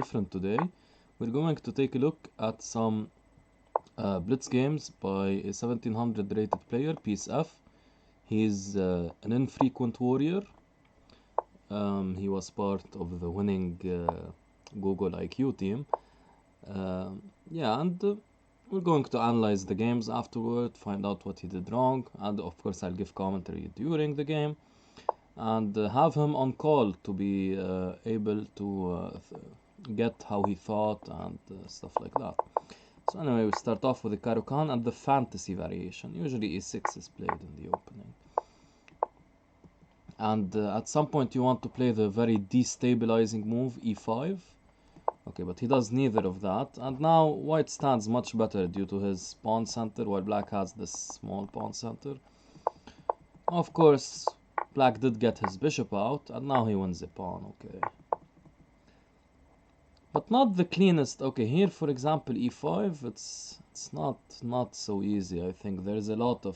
different today. We're going to take a look at some blitz games by a 1700 rated player, PeaceF. He's an infrequent warrior. He was part of the winning Google IQ team. Yeah, and we're going to analyze the games afterward, find out what he did wrong, and of course I'll give commentary during the game, and have him on call to be able to get how he thought and stuff like that. So anyway, we start off with the Karukan and the fantasy variation. Usually e6 is played in the opening. And at some point you want to play the very destabilizing move e5. Okay, but he does neither of that. And now white stands much better due to his pawn center, while black has this small pawn center. Of course, black did get his bishop out, and now he wins a pawn, okay. But not the cleanest. Okay, here for example e5, it's not so easy. I think there's a lot of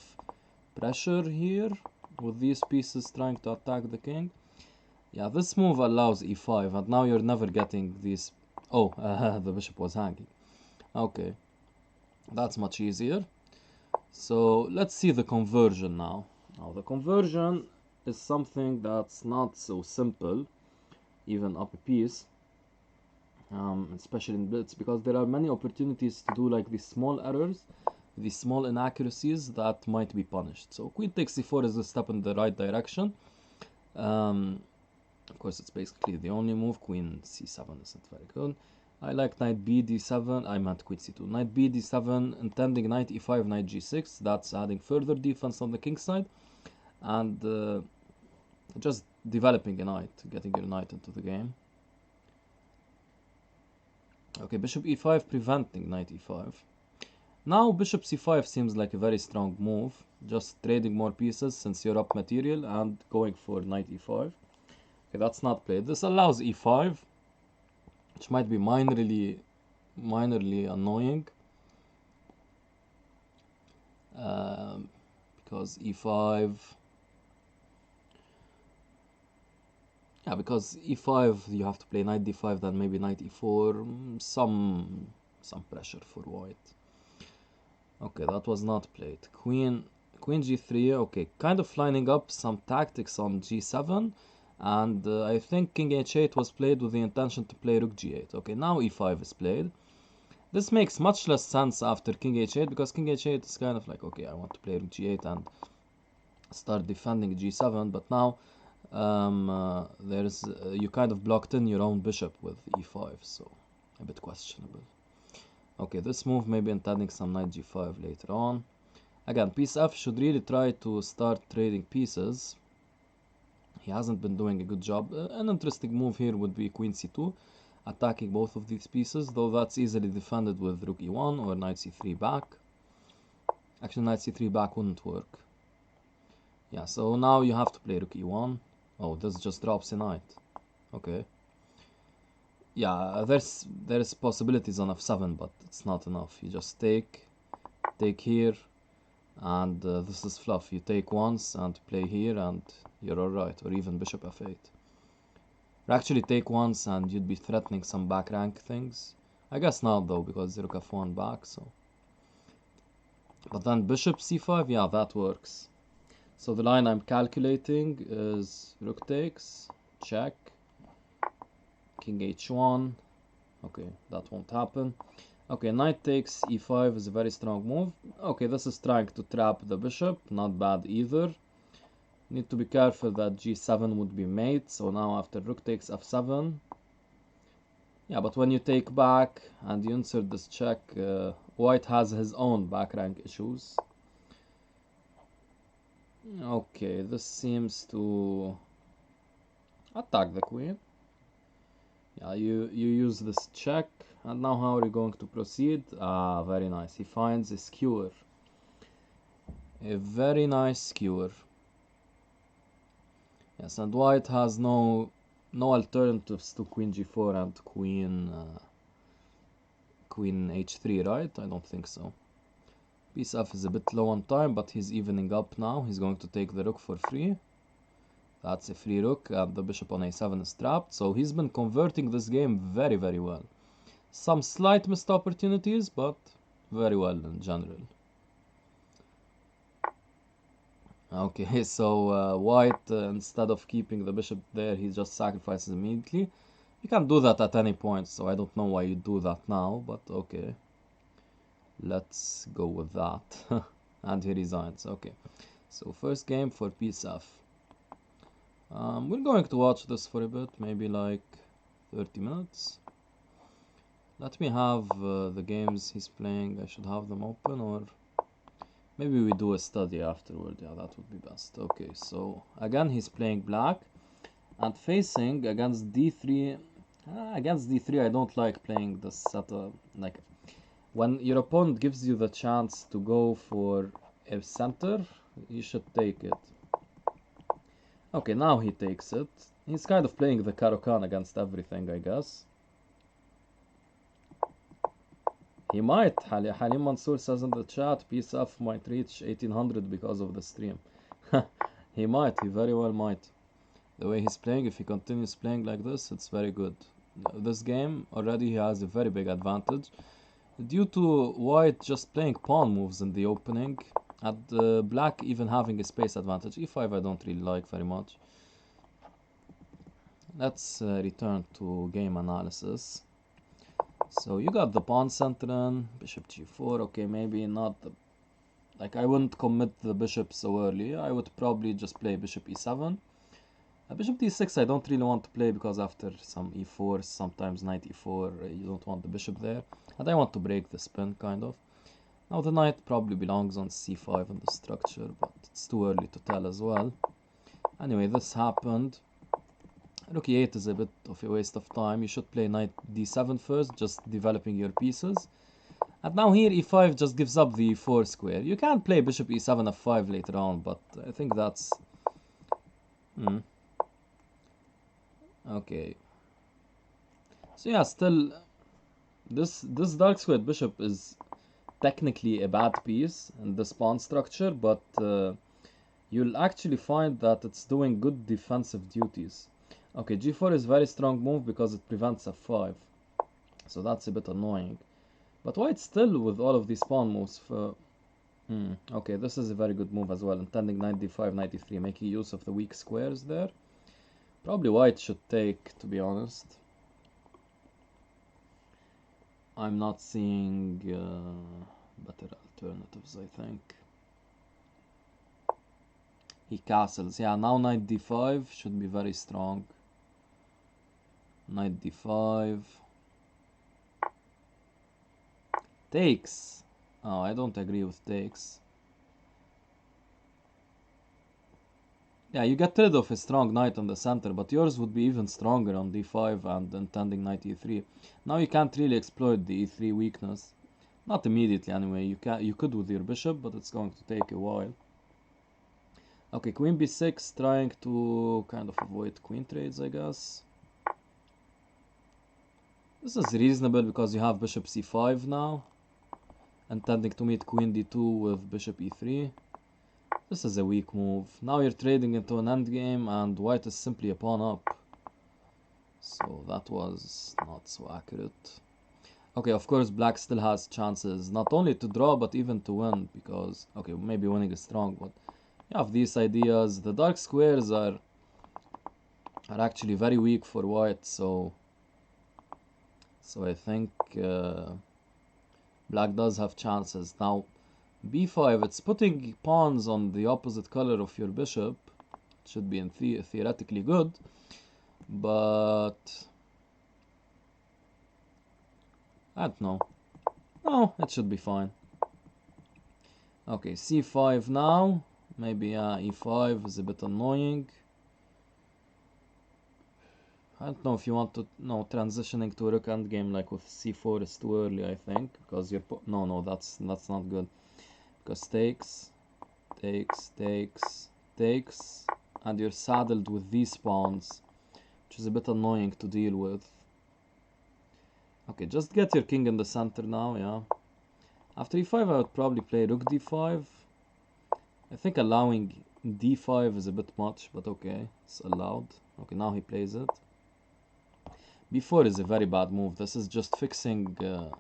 pressure here with these pieces trying to attack the king. Yeah, this move allows e5, and now you're never getting these. Oh, the bishop was hanging. Okay, that's much easier. So let's see the conversion now. Now the conversion is something that's not so simple, even up a piece, especially in blitz, because there are many opportunities to do like these small errors, these small inaccuracies that might be punished. So queen takes c4 is a step in the right direction. Of course, it's basically the only move. Queen c7 isn't very good. I like knight b d7. I meant queen c2. Knight b d7, intending knight e5, knight g6. That's adding further defense on the king side, and just developing a knight, getting your knight into the game. Okay, bishop e5, preventing knight e5. Now bishop c5 seems like a very strong move, just trading more pieces since you're up material and going for knight e5. Okay, that's not played. This allows e5, which might be minorly annoying, because e5. Yeah, because e5 you have to play knight d5, then maybe knight e4. Some pressure for white. Okay, that was not played. Queen g3. Okay, kind of lining up some tactics on g7. And I think king h8 was played with the intention to play rook g8. Okay, now e5 is played. This makes much less sense after king h8, because king h8 is kind of like, okay, I want to play rook g8 and start defending g7, but now you kind of blocked in your own bishop with e5, so a bit questionable. Okay, this move may be intending some knight g5 later on. Again, PeaceF should really try to start trading pieces. He hasn't been doing a good job. An interesting move here would be queen c2, attacking both of these pieces, though that's easily defended with rook e1 or knight c3 back. Actually, knight c3 back wouldn't work. Yeah, so now you have to play rook e1. Oh, this just drops a knight. Okay. Yeah, there's possibilities on f7, but it's not enough. You just take here, and this is fluff. You take once and play here, and you're alright, or even bishop f8. Or actually take once and you'd be threatening some back rank things. I guess not though, because rook f1 back, so. But then bishop c5, yeah, that works. So the line I'm calculating is rook takes, check, king h1. Okay, that won't happen. Okay, knight takes e5 is a very strong move. Okay, this is trying to trap the bishop, not bad either. Need to be careful that g7 would be mate, so now after rook takes f7. Yeah, but when you take back and you insert this check, white has his own back rank issues. Okay, this seems to attack the queen. Yeah, you use this check, and now how are you going to proceed? Ah, very nice. He finds a skewer. A very nice skewer. Yes, and white has no alternatives to queen g4 and queen h3, right? I don't think so. PeaceF is a bit low on time, but he's evening up now. He's going to take the rook for free. That's a free rook, and the bishop on a7 is trapped. So he's been converting this game very, very well. Some slight missed opportunities, but very well in general. Okay, so white, instead of keeping the bishop there, he just sacrifices immediately. You can do that at any point, so I don't know why you do that now, but okay. Let's go with that. And he resigns. Okay, so first game for PeaceF. We're going to watch this for a bit, maybe like 30 minutes. Let me have the games he's playing. I should have them open, or maybe we do a study afterward. Yeah, that would be best. Okay, so again he's playing black and facing against d3. Against d3 I don't like playing this setup. Like, when your opponent gives you the chance to go for a center, you should take it. Okay, now he takes it. He's kind of playing the Caro-Kann against everything, I guess. He might. Halim Mansour says in the chat, PeaceF might reach 1800 because of the stream. He might, he very well might. The way he's playing, if he continues playing like this, it's very good. This game, already he has a very big advantage, due to white just playing pawn moves in the opening, and black even having a space advantage. e5 I don't really like very much. Let's return to game analysis. So you got the pawn center in, bishop g4. Okay, maybe not the... Like, I wouldn't commit the bishop so early. I would probably just play bishop e7. Bishop d6 I don't really want to play, because after some e4, sometimes knight e4, you don't want the bishop there. And I want to break the spin, kind of. Now the knight probably belongs on c5 in the structure, but it's too early to tell as well. Anyway, this happened. Rook e8 is a bit of a waste of time. You should play knight d7 first, just developing your pieces. And now here e5 just gives up the e4 square. You can play bishop e7 f5 later on, but I think that's... Okay. So yeah, still, this dark squared bishop is technically a bad piece in this pawn structure, but you'll actually find that it's doing good defensive duties. Okay, g4 is a very strong move because it prevents f5, so that's a bit annoying. But white still with all of these pawn moves for... Okay, this is a very good move as well, intending knight d5, knight d3, making use of the weak squares there. Probably white should take, to be honest. I'm not seeing better alternatives, I think. He castles. Yeah, now knight d5 should be very strong. Knight d5. Takes. Oh, I don't agree with takes. Yeah, you get rid of a strong knight on the center, but yours would be even stronger on d5 and intending knight e3. Now you can't really exploit the e3 weakness. Not immediately anyway. You could with your bishop, but it's going to take a while. Okay, queen b6, trying to kind of avoid queen trades, I guess. This is reasonable because you have bishop c5 now, intending to meet queen d2 with bishop e3. This is a weak move. Now you're trading into an endgame, and white is simply a pawn up. So that was not so accurate. Okay, of course black still has chances, not only to draw, but even to win, because... Okay, maybe winning is strong, but you have these ideas. The dark squares are actually very weak for white, so I think black does have chances. Now b5, it's putting pawns on the opposite color of your bishop. It should be in theoretically good, but I don't know. No, it should be fine. Okay, c5 now. Maybe e5 is a bit annoying. I don't know if you want to... No, transitioning to a rook endgame like with c4 is too early, I think, because you're... No, that's not good. Because takes, and you're saddled with these pawns, which is a bit annoying to deal with. Okay, just get your king in the center now, yeah. After e5 I would probably play rook d5. I think allowing d5 is a bit much, but okay, it's allowed. Okay, now he plays it. b4 is a very bad move. This is just fixing the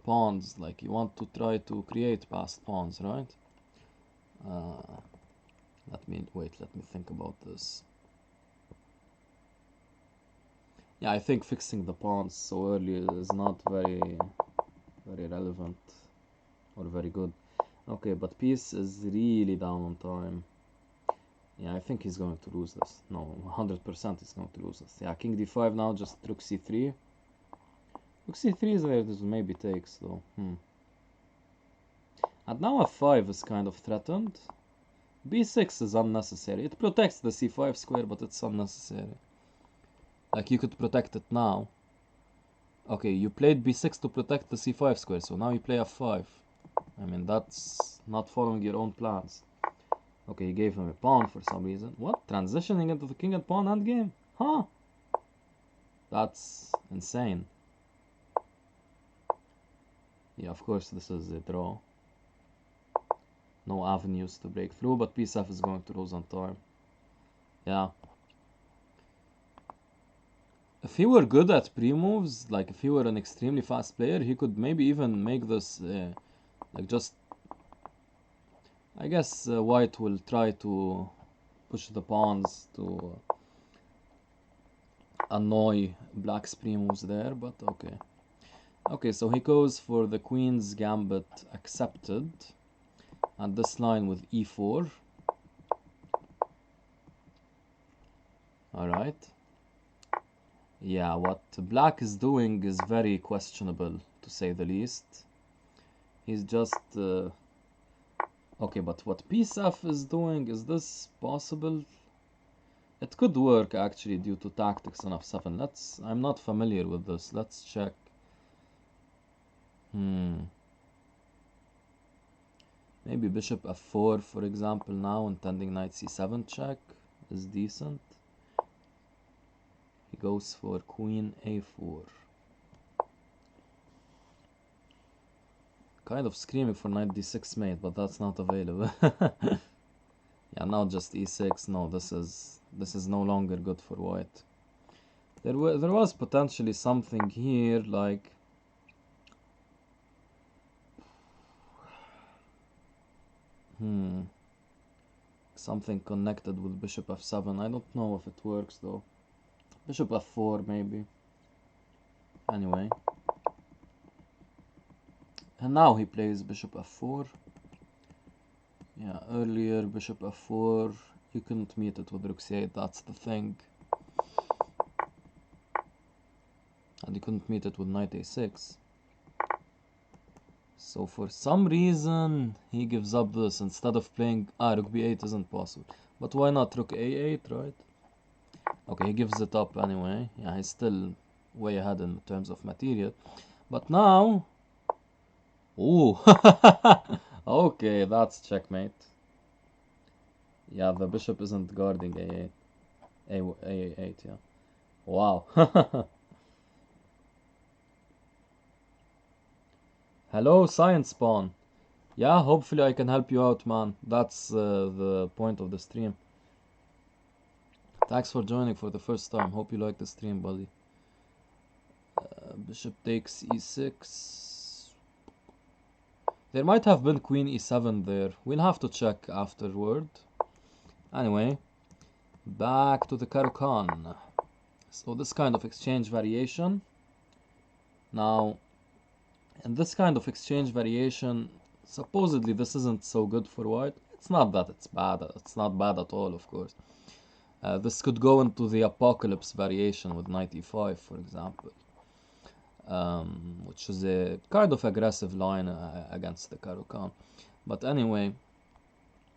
pawns. Like, you want to try to create passed pawns, right? Let me think about this. Yeah, I think fixing the pawns so early is not very relevant or very good. Okay, but Peace is really down on time. Yeah, I think he's going to lose this. No, 100% he's going to lose this. Yeah, king d5 now, just rook c3. Rook c3 is there, this maybe takes though. And now f5 is kind of threatened. b6 is unnecessary. It protects the c5 square, but it's unnecessary. Like, you could protect it now. Okay, you played b6 to protect the c5 square, so now you play f5. I mean, that's not following your own plans. Okay, he gave him a pawn for some reason. What? Transitioning into the king and pawn endgame? Huh? That's insane. Yeah, of course this is a draw. No avenues to break through, but PeaceF is going to lose on time. Yeah. If he were good at pre-moves, like if he were an extremely fast player, he could maybe even make this, like just... I guess White will try to push the pawns to annoy Black's pre-moves there, but okay. Okay, so he goes for the Queen's Gambit accepted, and this line with e4. Alright. Yeah, what Black is doing is very questionable, to say the least. He's just... okay, but what PeaceF is doing, is this possible? It could work, actually, due to tactics on f7. I'm not familiar with this. Let's check. Maybe bishop f4, for example, now, intending knight c7 check is decent. He goes for queen a4. Kind of screaming for knight d6 mate, but that's not available. Yeah, now just e6. No, this is no longer good for white. There was potentially something here, like... something connected with bishop f7. I don't know if it works though. Bishop f4 maybe. Anyway. And now he plays bishop f4. Yeah, earlier bishop f4, you couldn't meet it with rook c8, that's the thing. And you couldn't meet it with knight a6. So for some reason, he gives up this instead of playing... rook b8 isn't possible. But why not rook a8, right? Okay, he gives it up anyway. Yeah, he's still way ahead in terms of material. But now... Ooh! Okay, that's checkmate. Yeah, the bishop isn't guarding a8. A8, yeah. Wow. Hello, Science Spawn. Yeah, hopefully I can help you out, man. That's the point of the stream. Thanks for joining for the first time. Hope you like the stream, buddy. Bishop takes e6. There might have been queen e7 there. We'll have to check afterward. Anyway, back to the Caro-Kann. So this kind of exchange variation. Now, in this kind of exchange variation, supposedly this isn't so good for white. It's not that it's bad. It's not bad at all, of course. This could go into the apocalypse variation with knight e5, for example. Which is a kind of aggressive line against the Caro-Kann. But anyway,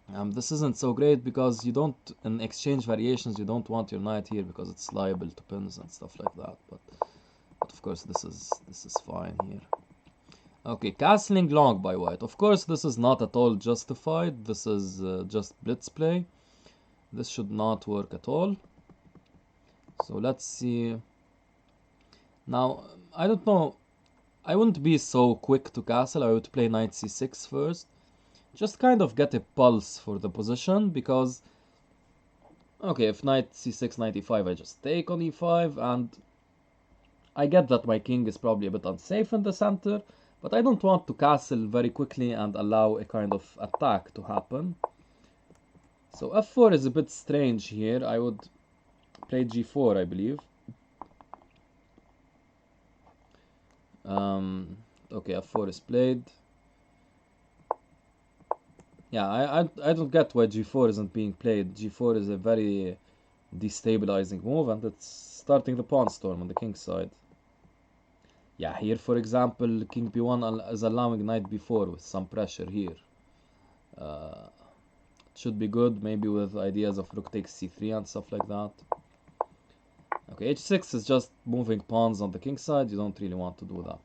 this isn't so great because you don't, in exchange variations, you don't want your knight here because it's liable to pins and stuff like that. But of course, this is fine here. Okay, castling long by white. Of course, this is not at all justified. This is just blitz play. This should not work at all. So let's see. Now, I don't know. I wouldn't be so quick to castle. I would play knight c6 first. just kind of get a pulse for the position, because okay, if knight c6, knight e5, I just take on e5, and I get that my king is probably a bit unsafe in the center, but I don't want to castle very quickly and allow a kind of attack to happen. So f4 is a bit strange here. I would play g4, I believe. Okay, f4 is played. Yeah, I don't get why g4 isn't being played. g4 is a very destabilizing move, and it's starting the pawn storm on the king's side. Yeah, here for example, king b1 is allowing knight b4 with some pressure here. It should be good, maybe with ideas of rook takes c3 and stuff like that. Okay, h6 is just moving pawns on the king's side. You don't really want to do that.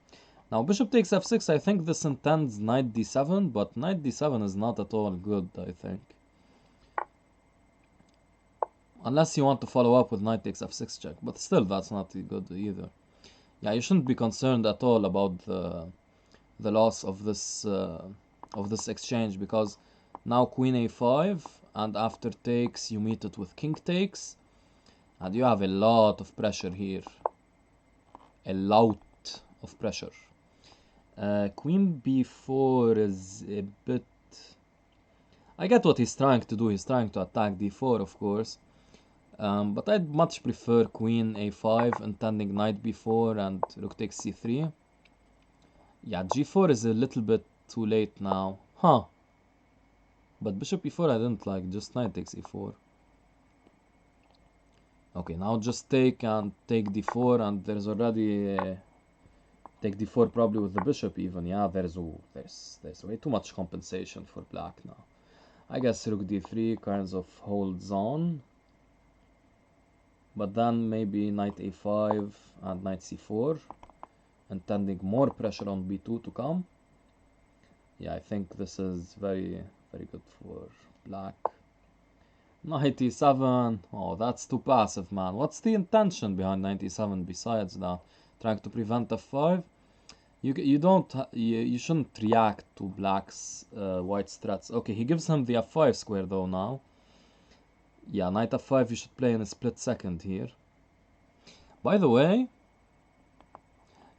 Now bishop takes f6, I think this intends knight d7, but knight d7 is not at all good, I think. Unless you want to follow up with knight takes f6 check, but still that's not good either. Yeah, you shouldn't be concerned at all about the loss of this exchange, because now queen a5, and after takes you meet it with king takes, and you have a lot of pressure here. A lot of pressure. Queen b4 is a bit... I get what he's trying to do. He's trying to attack d4, of course. But I'd much prefer queen a5, intending knight b4 and rook takes c3. Yeah, g4 is a little bit too late now. Huh. But bishop e4 I didn't like, just knight takes e4. Okay, now just take and take d4, and there's already... take d4 probably with the bishop even. Yeah, there's way too much compensation for black now. I guess rook d3 kind of holds on. But then maybe knight a5 and knight c4, intending more pressure on b2 to come. Yeah, I think this is very, very good for black. Knight e7. Oh, that's too passive, man. What's the intention behind knight e7 besides that? Trying to prevent f5? You shouldn't react to black's white's threats. Okay, he gives him the f5 square though now. Yeah, knight f5 you should play in a split second here. By the way,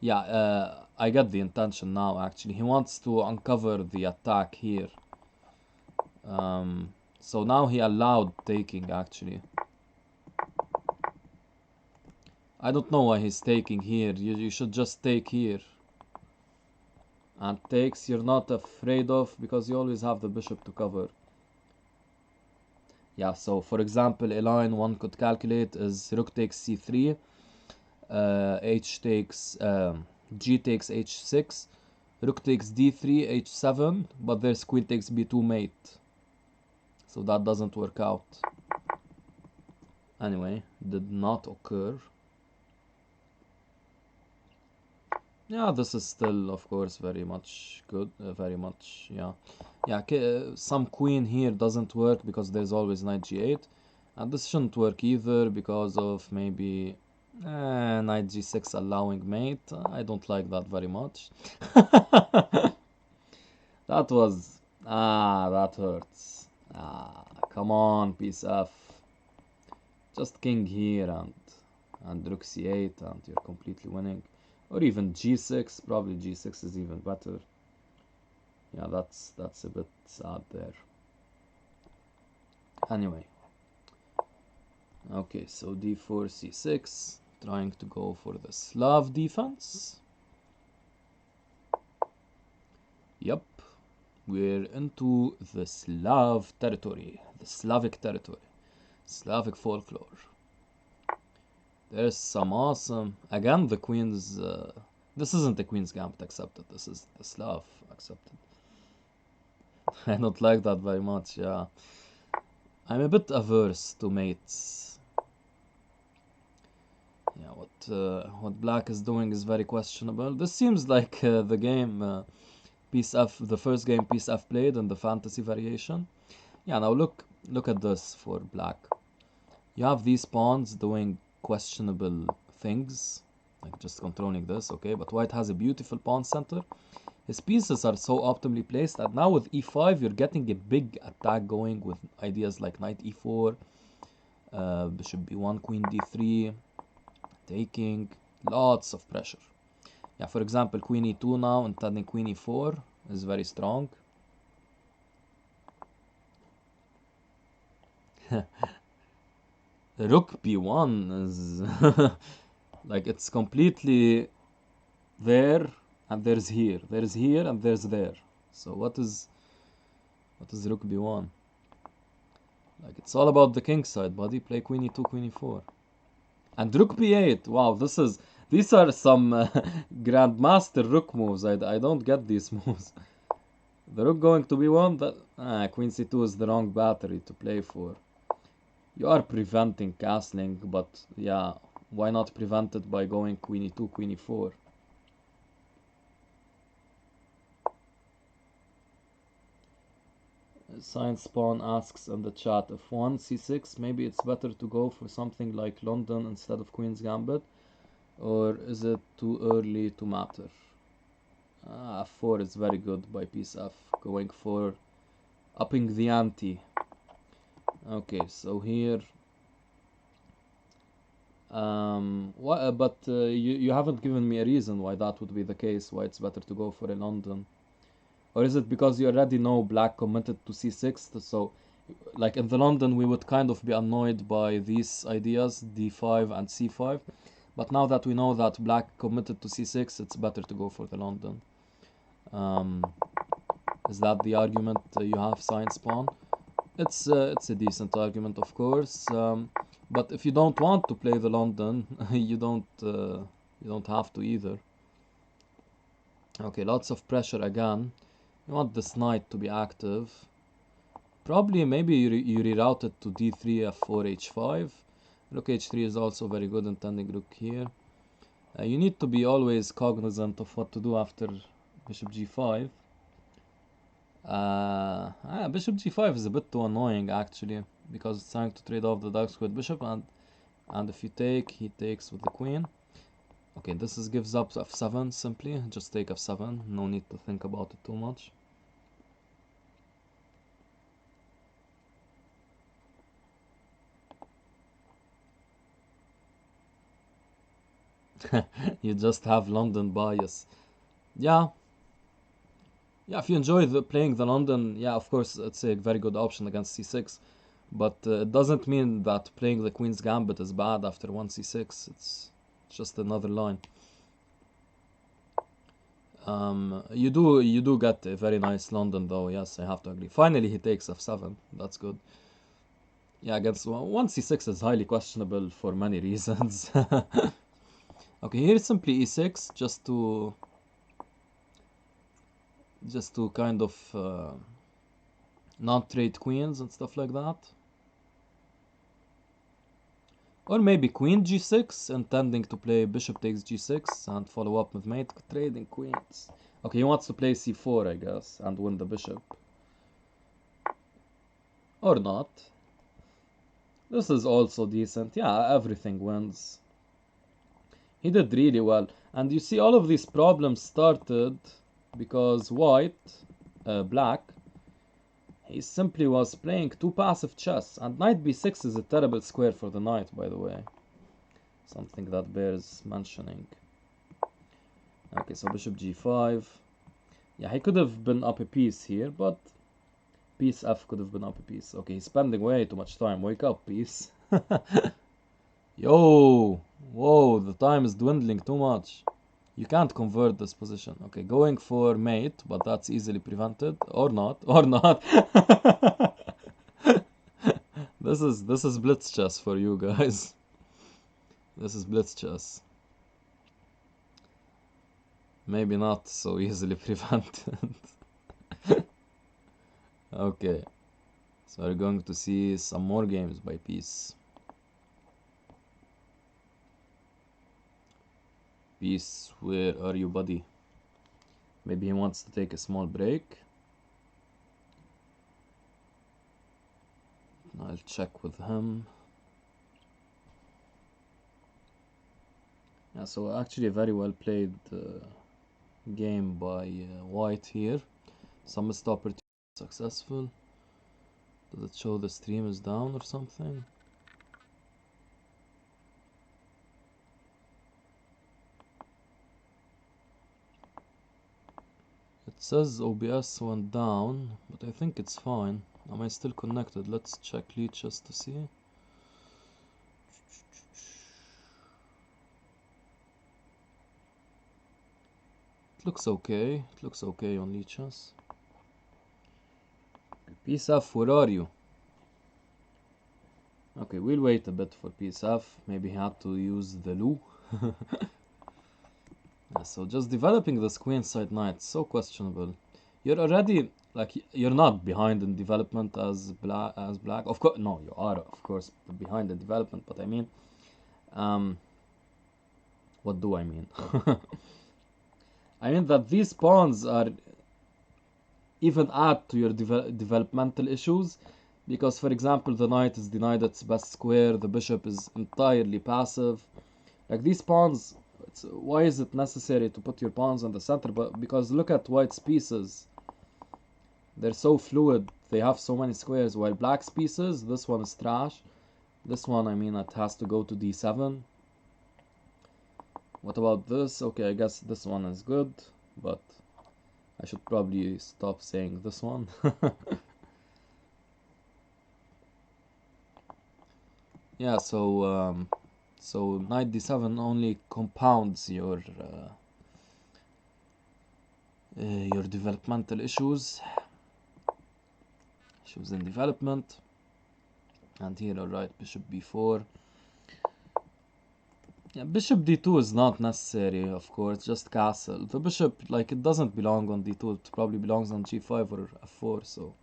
yeah, I get the intention now actually. He wants to uncover the attack here. So now he allowed taking actually. I don't know why he's taking here. You should just take here. And takes you're not afraid of, because you always have the bishop to cover. Yeah, so for example, a line one could calculate is rook takes c3, g takes h6, rook takes d3, h7, but there's queen takes b2 mate. So that doesn't work out. Anyway, did not occur. Yeah, this is still, of course, very much good. Very much, yeah. Yeah, some queen here doesn't work because there's always knight g8. And this shouldn't work either because of maybe knight g6 allowing mate. I don't like that very much. That was... that hurts. Come on, PeaceF. Just king here and rook c8 and you're completely winning. Or even g6, probably g6 is even better. Yeah, that's a bit sad there. Anyway. Okay, so d4, c6, trying to go for the Slav defense. Yep, we're into the Slav territory, the Slavic territory, Slavic folklore. There's some awesome... Again, the queen's... this isn't the queen's gambit accepted. This is the Slav accepted. I don't like that very much, yeah. I'm a bit averse to mates. Yeah, what black is doing is very questionable. This seems like the game PeaceF, the first game PeaceF played in the fantasy variation. Yeah, now look at this for black. You have these pawns doing questionable things, like just controlling this, okay, but white has a beautiful pawn center. His pieces are so optimally placed, and now with e5 you're getting a big attack going with ideas like knight e4, bishop b1, queen d3, taking, lots of pressure. Yeah, for example, queen e2 now, intending queen e4 is very strong. Rook b1 is like it's completely there, and there's here, there's here, and there's there. So what is rook b1? Like it's all about the king side, buddy. Play queen e2, queen e4, and rook b8. Wow, these are some grandmaster rook moves. I don't get these moves. The rook going to b1. That queen c2 is the wrong battery to play for. You are preventing castling, but yeah, why not prevent it by going queen e2, queen e4? Science Spawn asks in the chat, if one c6, maybe it's better to go for something like London instead of Queen's Gambit, or is it too early to matter? F4 is very good by PeaceF, going for upping the ante. Okay, so here you haven't given me a reason why that would be the case, why it's better to go for a London. Or is it because you already know black committed to c6, so like in the London we would kind of be annoyed by these ideas, d5 and c5, but now that we know that black committed to c6, it's better to go for the London. Is that the argument you have, Science Spawn? It's a decent argument, of course, but if you don't want to play the London, you don't have to either. Okay, lots of pressure again. You want this knight to be active. Probably maybe you reroute it to d3, f4, h5. Rook h3 is also very good, intending rook here. You need to be always cognizant of what to do after bishop g5. Bishop g5 is a bit too annoying actually, because it's trying to trade off the dark squared bishop, and if you take, he takes with the queen. Okay, this gives up f7 simply, just take f7, no need to think about it too much. You just have London bias. Yeah, if you enjoy playing the London, yeah, of course it's a very good option against c6, but it doesn't mean that playing the Queen's Gambit is bad after 1 c6. It's just another line. You do get a very nice London though, yes, I have to agree. Finally he takes f7, that's good. Yeah, against 1 c6 is highly questionable for many reasons. Okay, here is simply e6, just to kind of not trade queens and stuff like that. Or maybe queen g6, intending to play bishop takes g6 and follow up with mate, trading queens. Okay, he wants to play c4, I guess, and win the bishop. Or not. This is also decent. Yeah, everything wins. He did really well. And you see, all of these problems started because black, he simply was playing too passive chess. And knight b6 is a terrible square for the knight, by the way. Something that bears mentioning. Okay, so bishop g5. Yeah, he could have been up a piece here, but PeaceF could have been up a piece. Okay, he's spending way too much time. Wake up, Peace. Yo! Whoa, the time is dwindling too much. You can't convert this position. Okay, going for mate, but that's easily prevented. Or not. Or not. This is blitz chess for you guys. This is blitz chess. Maybe not so easily prevented. Okay. So we're going to see some more games by Peace. Peace, where are you, buddy? Maybe he wants to take a small break. I'll check with him. Yeah, so actually a very well played game by white here. Some missed opportunity successful. Does it show the stream is down or something? It says OBS went down, but I think it's fine. Am I still connected? Let's check leeches to see. It looks okay. It looks okay on leeches. PeaceF, where are you? Okay, we'll wait a bit for PeaceF. Maybe he had to use the loo. Yeah, so just developing this queenside knight, so questionable. You're already like you're not behind in development as black. Of course, no, you are of course behind in development. But I mean, what do I mean? I mean that these pawns are even add to your developmental issues, because for example the knight is denied its best square, the bishop is entirely passive. Like these pawns, why is it necessary to put your pawns on the center? But because look at white's pieces, they're so fluid, they have so many squares, while black's pieces, this one is trash. This one, I mean, it has to go to d7. What about this? Okay, I guess this one is good, but I should probably stop saying this one. Yeah, so knight d7 only compounds your developmental issues in development. And here, alright, bishop b4. Yeah, bishop d2 is not necessary, of course, just castle. The bishop, like, it doesn't belong on d2, it probably belongs on g5 or f4, so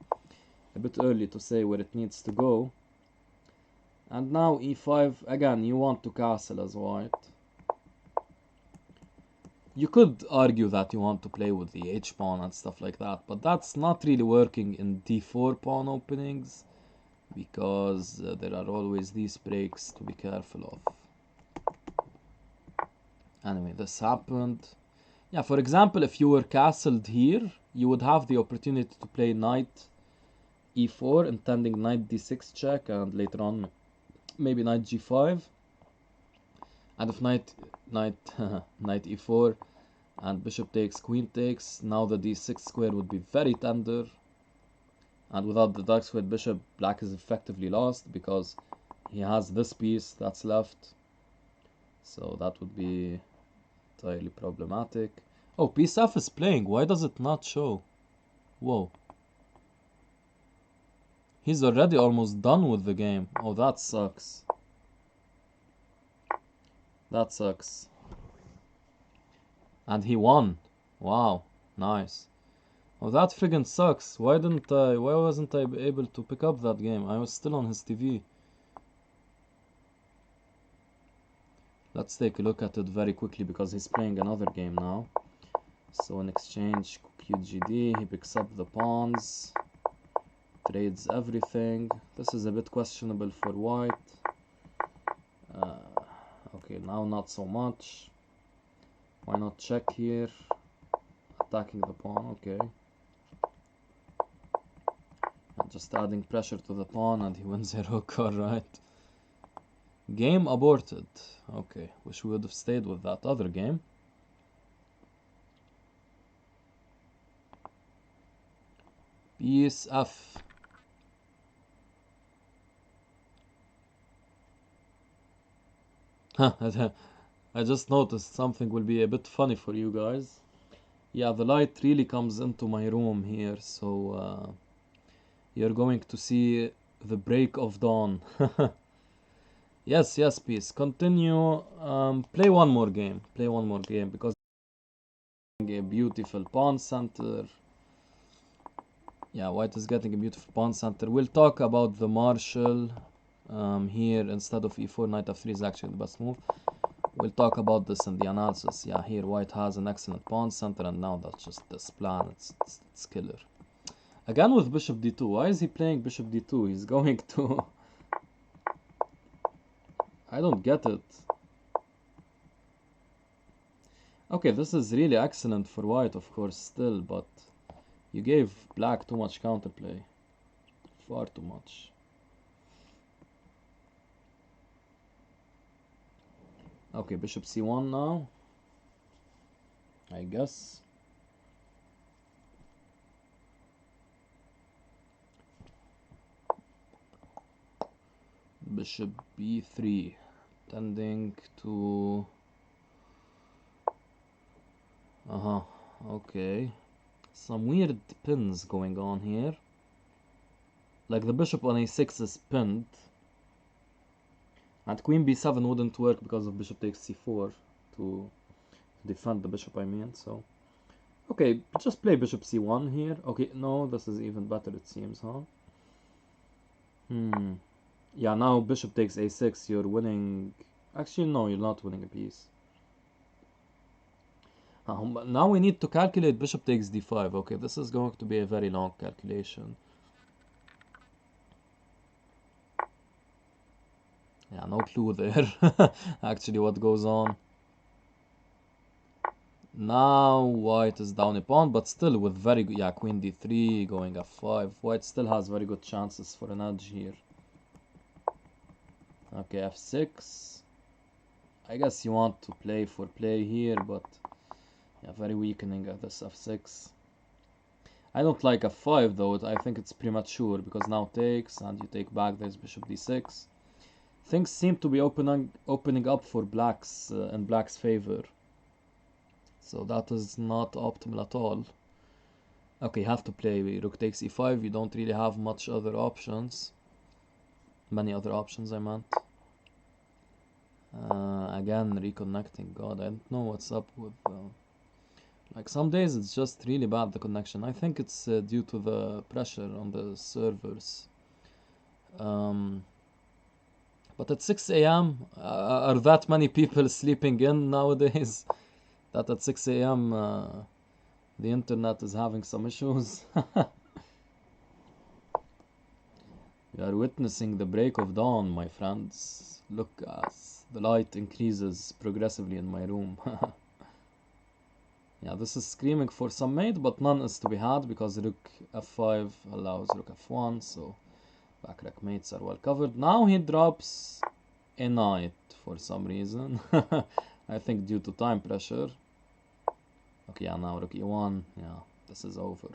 a bit early to say where it needs to go. And now e5, again, you want to castle as white. You could argue that you want to play with the h-pawn and stuff like that, but that's not really working in d4 pawn openings, because there are always these breaks to be careful of. Anyway, this happened. Yeah, for example, if you were castled here, you would have the opportunity to play knight e4, intending knight d6 check, and later on maybe knight g5. And if knight e4 and bishop takes, queen takes, now the d6 square would be very tender. And without the dark squared bishop, black is effectively lost because he has this piece that's left. So that would be entirely problematic. Oh, PeaceF is playing. Why does it not show? Whoa. He's already almost done with the game. Oh, that sucks. That sucks. And he won. Wow. Nice. Oh, that friggin' sucks. Why wasn't I able to pick up that game? I was still on his TV. Let's take a look at it very quickly because he's playing another game now. So in exchange, QGD, he picks up the pawns, trades everything. This is a bit questionable for white. Okay, now not so much. Why not check here? Attacking the pawn, okay. And just adding pressure to the pawn, and he wins a rook, alright. Game aborted. Okay, wish we would have stayed with that other game. PeaceF. I just noticed something will be a bit funny for you guys. Yeah, the light really comes into my room here, so you're going to see the break of dawn. Yes, peace. Continue. Play one more game. Play one more game because a beautiful pawn center. Yeah, white is getting a beautiful pawn center. We'll talk about the marshal here instead of e4. Knight f3 is actually the best move. We'll talk about this in the analysis. Yeah, here white has an excellent pawn center, and now that's just this plan. It's killer. Again with bishop d2. Why is he playing bishop d2? He's going to... I don't get it. Okay, this is really excellent for white, of course, still, but you gave black too much counterplay. Far too much. Okay, bishop c1 now, I guess. Bishop b3, tending to... okay. Some weird pins going on here. Like the bishop on a6 is pinned. And queen b7 wouldn't work because of bishop takes c4 to defend the bishop, I mean, so... Okay, just play bishop c1 here. Okay, no, this is even better, it seems, huh? Yeah, now bishop takes a6, you're winning... Actually, no, you're not winning a piece. Now we need to calculate bishop takes d5. Okay, this is going to be a very long calculation. Yeah, no clue there. Actually, what goes on. Now white is down a pawn, but still with very good... Yeah, queen d3, going f5. White still has very good chances for an edge here. Okay, f6. I guess you want to play for play here, but... yeah, very weakening at this f6. I don't like f5 though, I think it's premature, because now takes, and you take back, there's bishop d6. Things seem to be opening up for blacks, in black's favor. So that is not optimal at all. Okay, you have to play rook takes e5, you don't really have much other options. Many other options, I meant. Again, reconnecting, god, I don't know what's up with... like some days it's just really bad, the connection. I think it's due to the pressure on the servers. But at 6 a.m., are that many people sleeping in nowadays? That at 6 a.m. The internet is having some issues? We are witnessing the break of dawn, my friends. Look as the light increases progressively in my room. Yeah, this is screaming for some mate, but none is to be had because rook f5 allows rook f1, so back rack mates are well covered. Now he drops a knight for some reason. I think due to time pressure. Okay, yeah, now rook e1. Yeah, this is over.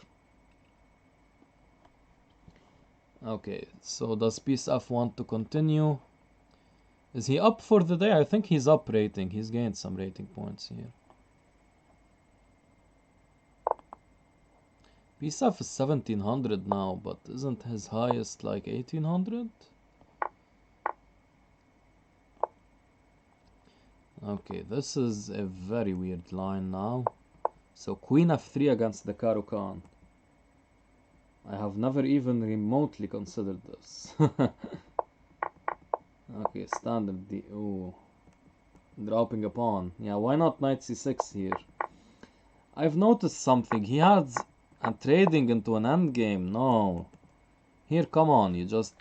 Okay, so does PeaceF want to continue? Is he up for the day? I think he's up rating. He's gained some rating points here. PeaceF is 1700 now, but isn't his highest like 1800? Okay, this is a very weird line now. So queen f3 against the Caro-Kann. I have never even remotely considered this. Okay, standard D. Ooh. Dropping a pawn. Yeah, why not knight c6 here? I've noticed something. He has a trading into an endgame. No. Here, come on. You just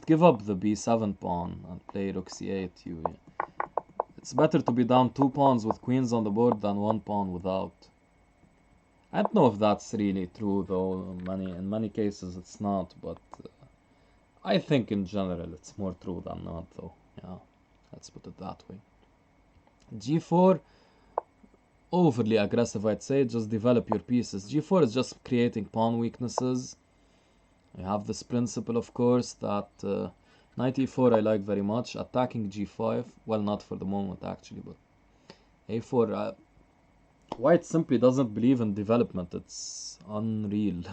give up the b7 pawn and play rook c8. It's better to be down 2 pawns with queens on the board than 1 pawn without. I don't know if that's really true though. In many cases it's not, but I think in general it's more true than not though. Yeah, let's put it that way. g4, overly aggressive I'd say, just develop your pieces. g4 is just creating pawn weaknesses. You have this principle of course that knight e4 I like very much. Attacking g5, well not for the moment actually, but a4, white simply doesn't believe in development. It's unreal.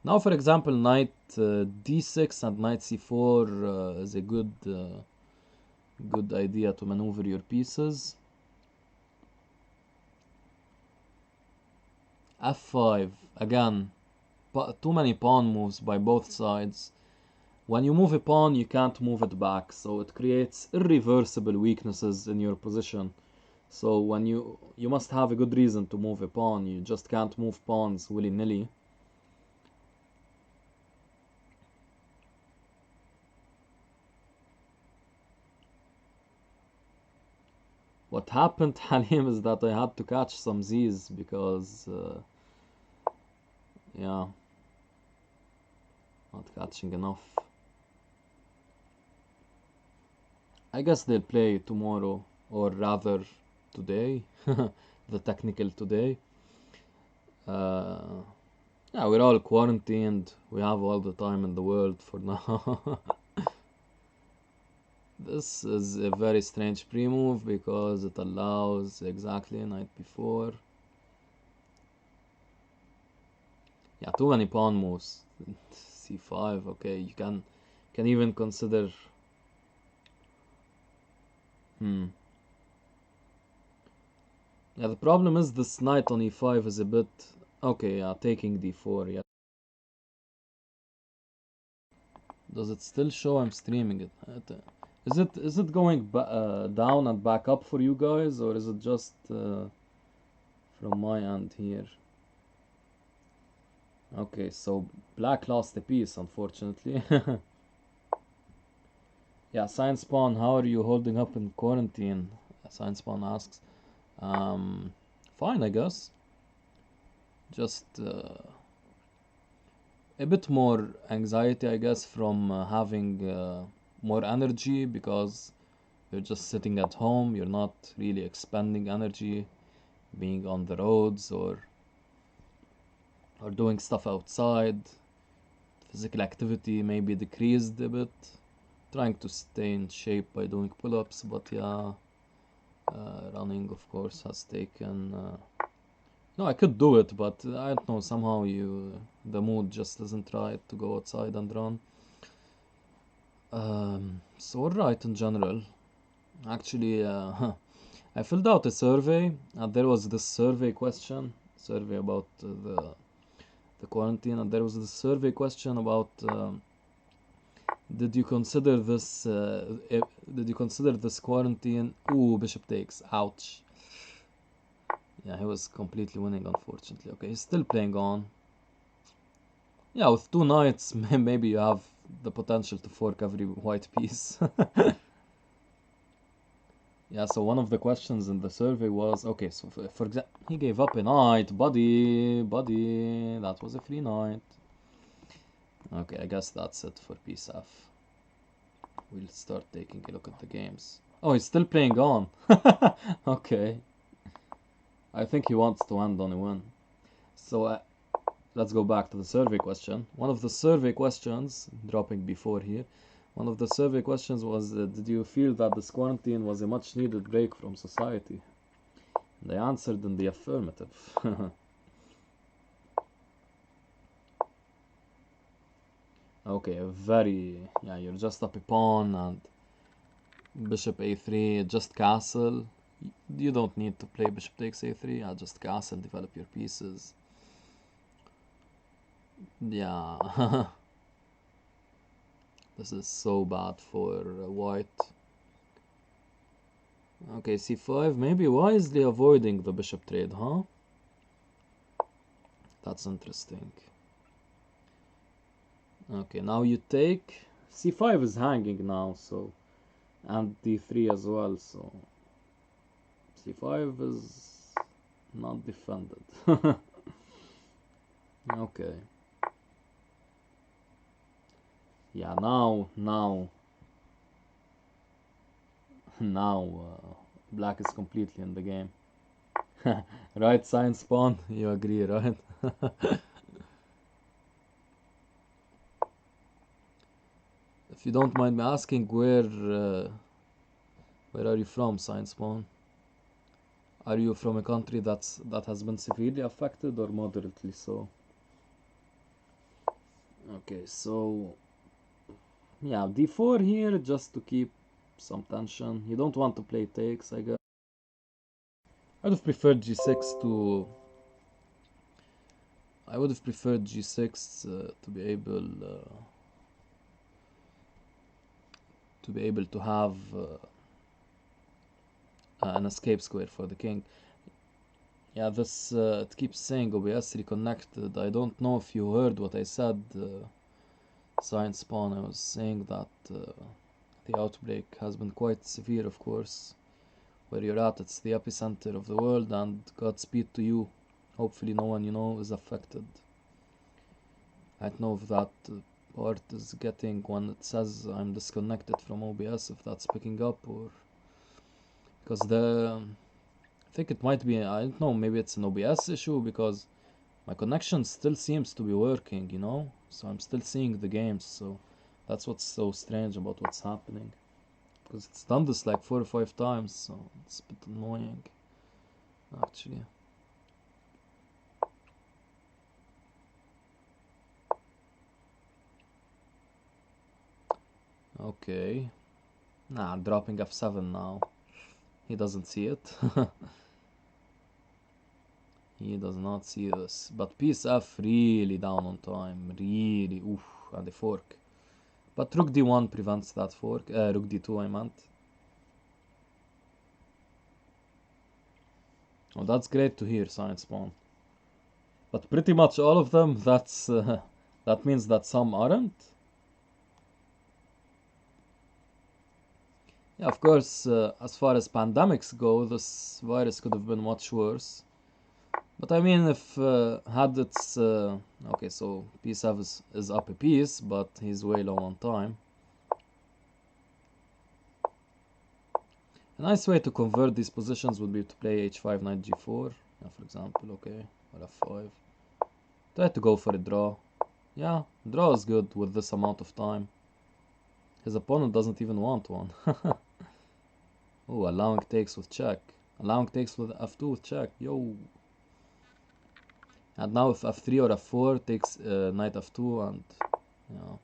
Now for example knight d6 and knight c4 is a good idea to maneuver your pieces. f5, again, too many pawn moves by both sides. When you move a pawn you can't move it back, so it creates irreversible weaknesses in your position. So when you must have a good reason to move a pawn. You just can't move pawns willy-nilly. What happened, Halim, is that I had to catch some Z's because, yeah, not catching enough. I guess they'll play tomorrow, or rather today, the technical today. Yeah, we're all quarantined. We have all the time in the world for now. This is a very strange pre-move because it allows exactly a night before. Yeah, too many pawn moves. C5, okay, you can even consider. Hmm. Yeah, the problem is this knight on e5 is a bit. Okay, yeah, taking d4, yeah. Does it still show I'm streaming it? Is it going down and back up for you guys, or is it just from my end here? Okay, so black lost a piece, unfortunately. Yeah, Science Spawn, how are you holding up in quarantine? Science Spawn asks. Fine, I guess. Just a bit more anxiety, I guess, from having more energy because you're just sitting at home. You're not really expending energy, being on the roads or doing stuff outside. Physical activity maybe decreased a bit. Trying to stay in shape by doing pull-ups, but yeah, running of course has taken. No, I could do it, but I don't know. Somehow the mood just isn't right to go outside and run. So alright in general. Actually, I filled out a survey, and there was this survey about the quarantine, and there was this survey question about did you consider this quarantine? Ooh, bishop takes. Ouch. Yeah, he was completely winning, unfortunately. Okay, he's still playing on. Yeah, with two knights, maybe you have the potential to fork every white piece. Yeah, so one of the questions in the survey was, okay, so for example, he gave up a knight, buddy, that was a free knight. Okay, I guess that's it for PeaceF. We'll start taking a look at the games. Oh, he's still playing on. Okay. I think he wants to end on a win. So let's go back to the survey question. One of the survey questions, dropping before here, one of the survey questions was, did you feel that this quarantine was a much needed break from society? They answered in the affirmative. Okay, yeah, you're just up a pawn and bishop a3, just castle. You don't need to play bishop takes a3, just castle, develop your pieces. Yeah. This is so bad for white. Okay, c5, maybe wisely avoiding the bishop trade, huh? That's interesting. Okay, now you take. c5 is hanging now, so. And d3 as well, so. c5 is not defended. Okay. Yeah, now, black is completely in the game. Right, Science Spawn? You agree, right? If you don't mind me asking, where are you from, Science Spawn? Are you from a country that has been severely affected or moderately so? Okay, so yeah, d4 here just to keep some tension. You don't want to play takes, I guess. I would have preferred g6 to. I would have preferred g6 to be able to have an escape square for the king. Yeah, this it keeps saying OBS reconnected. I don't know if you heard what I said, Science Spawn. I was saying that the outbreak has been quite severe, of course, where you're at. It's the epicenter of the world, and Godspeed to you. Hopefully no one you know is affected. I don't know if that part is getting, when it says I'm disconnected from OBS, if that's picking up, or because I think it might be, I don't know, maybe it's an OBS issue, because my connection still seems to be working, you know, so I'm still seeing the games. So that's what's so strange about what's happening, because it's done this like 4 or 5 times, so it's a bit annoying actually. Okay, nah, I'm dropping f7 now. He doesn't see it. He does not see this. But PeaceF really down on time. Really. Oof. And the fork. But Rook D1 prevents that fork. Rook D2 I meant. Oh, that's great to hear, Science Spawn. But pretty much all of them, that's that means that some aren't. Yeah, of course, as far as pandemics go, this virus could have been much worse. But I mean, if had its okay, so PeaceF is up a piece, but he's way low on time. A nice way to convert these positions would be to play h5, knight g4, yeah, for example, okay, or f5. Try to go for a draw. Yeah, draw is good with this amount of time. His opponent doesn't even want one. Oh, allowing takes with check. Allowing takes with f2 with check. Yo. And now if f3 or f4 takes knight f2 and yeah.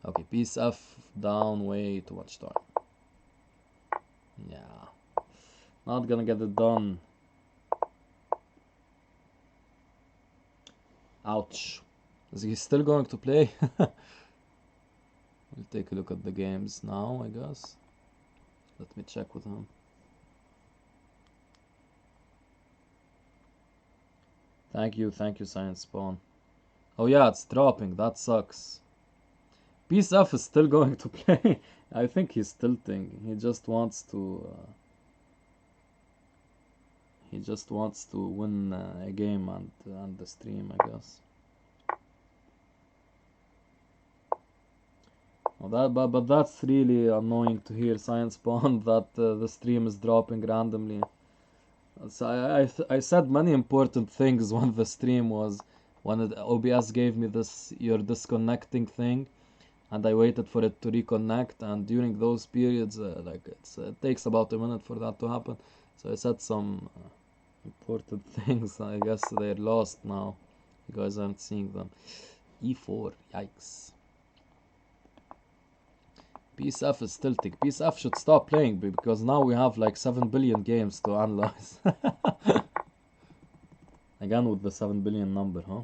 Okay, PeaceF down way too much time. Yeah. Not gonna get it done. Ouch. Is he still going to play? We'll take a look at the games now, I guess. Let me check with him. Thank you, Science Spawn. Oh yeah, it's dropping, that sucks. PeaceF is still going to play. I think he's tilting. He just wants to win a game and the stream, I guess. Well, but that's really annoying to hear, Science Spawn, that the stream is dropping randomly. So I said many important things when the stream was, when OBS gave me this "you're disconnecting" thing, and I waited for it to reconnect, and during those periods, like it takes about a minute for that to happen. So I said some important things. I guess they're lost now. You guys aren't seeing them. E4, yikes. PeaceF is tilting. PeaceF should stop playing because now we have like 7 billion games to analyze. Again with the 7 billion number, huh?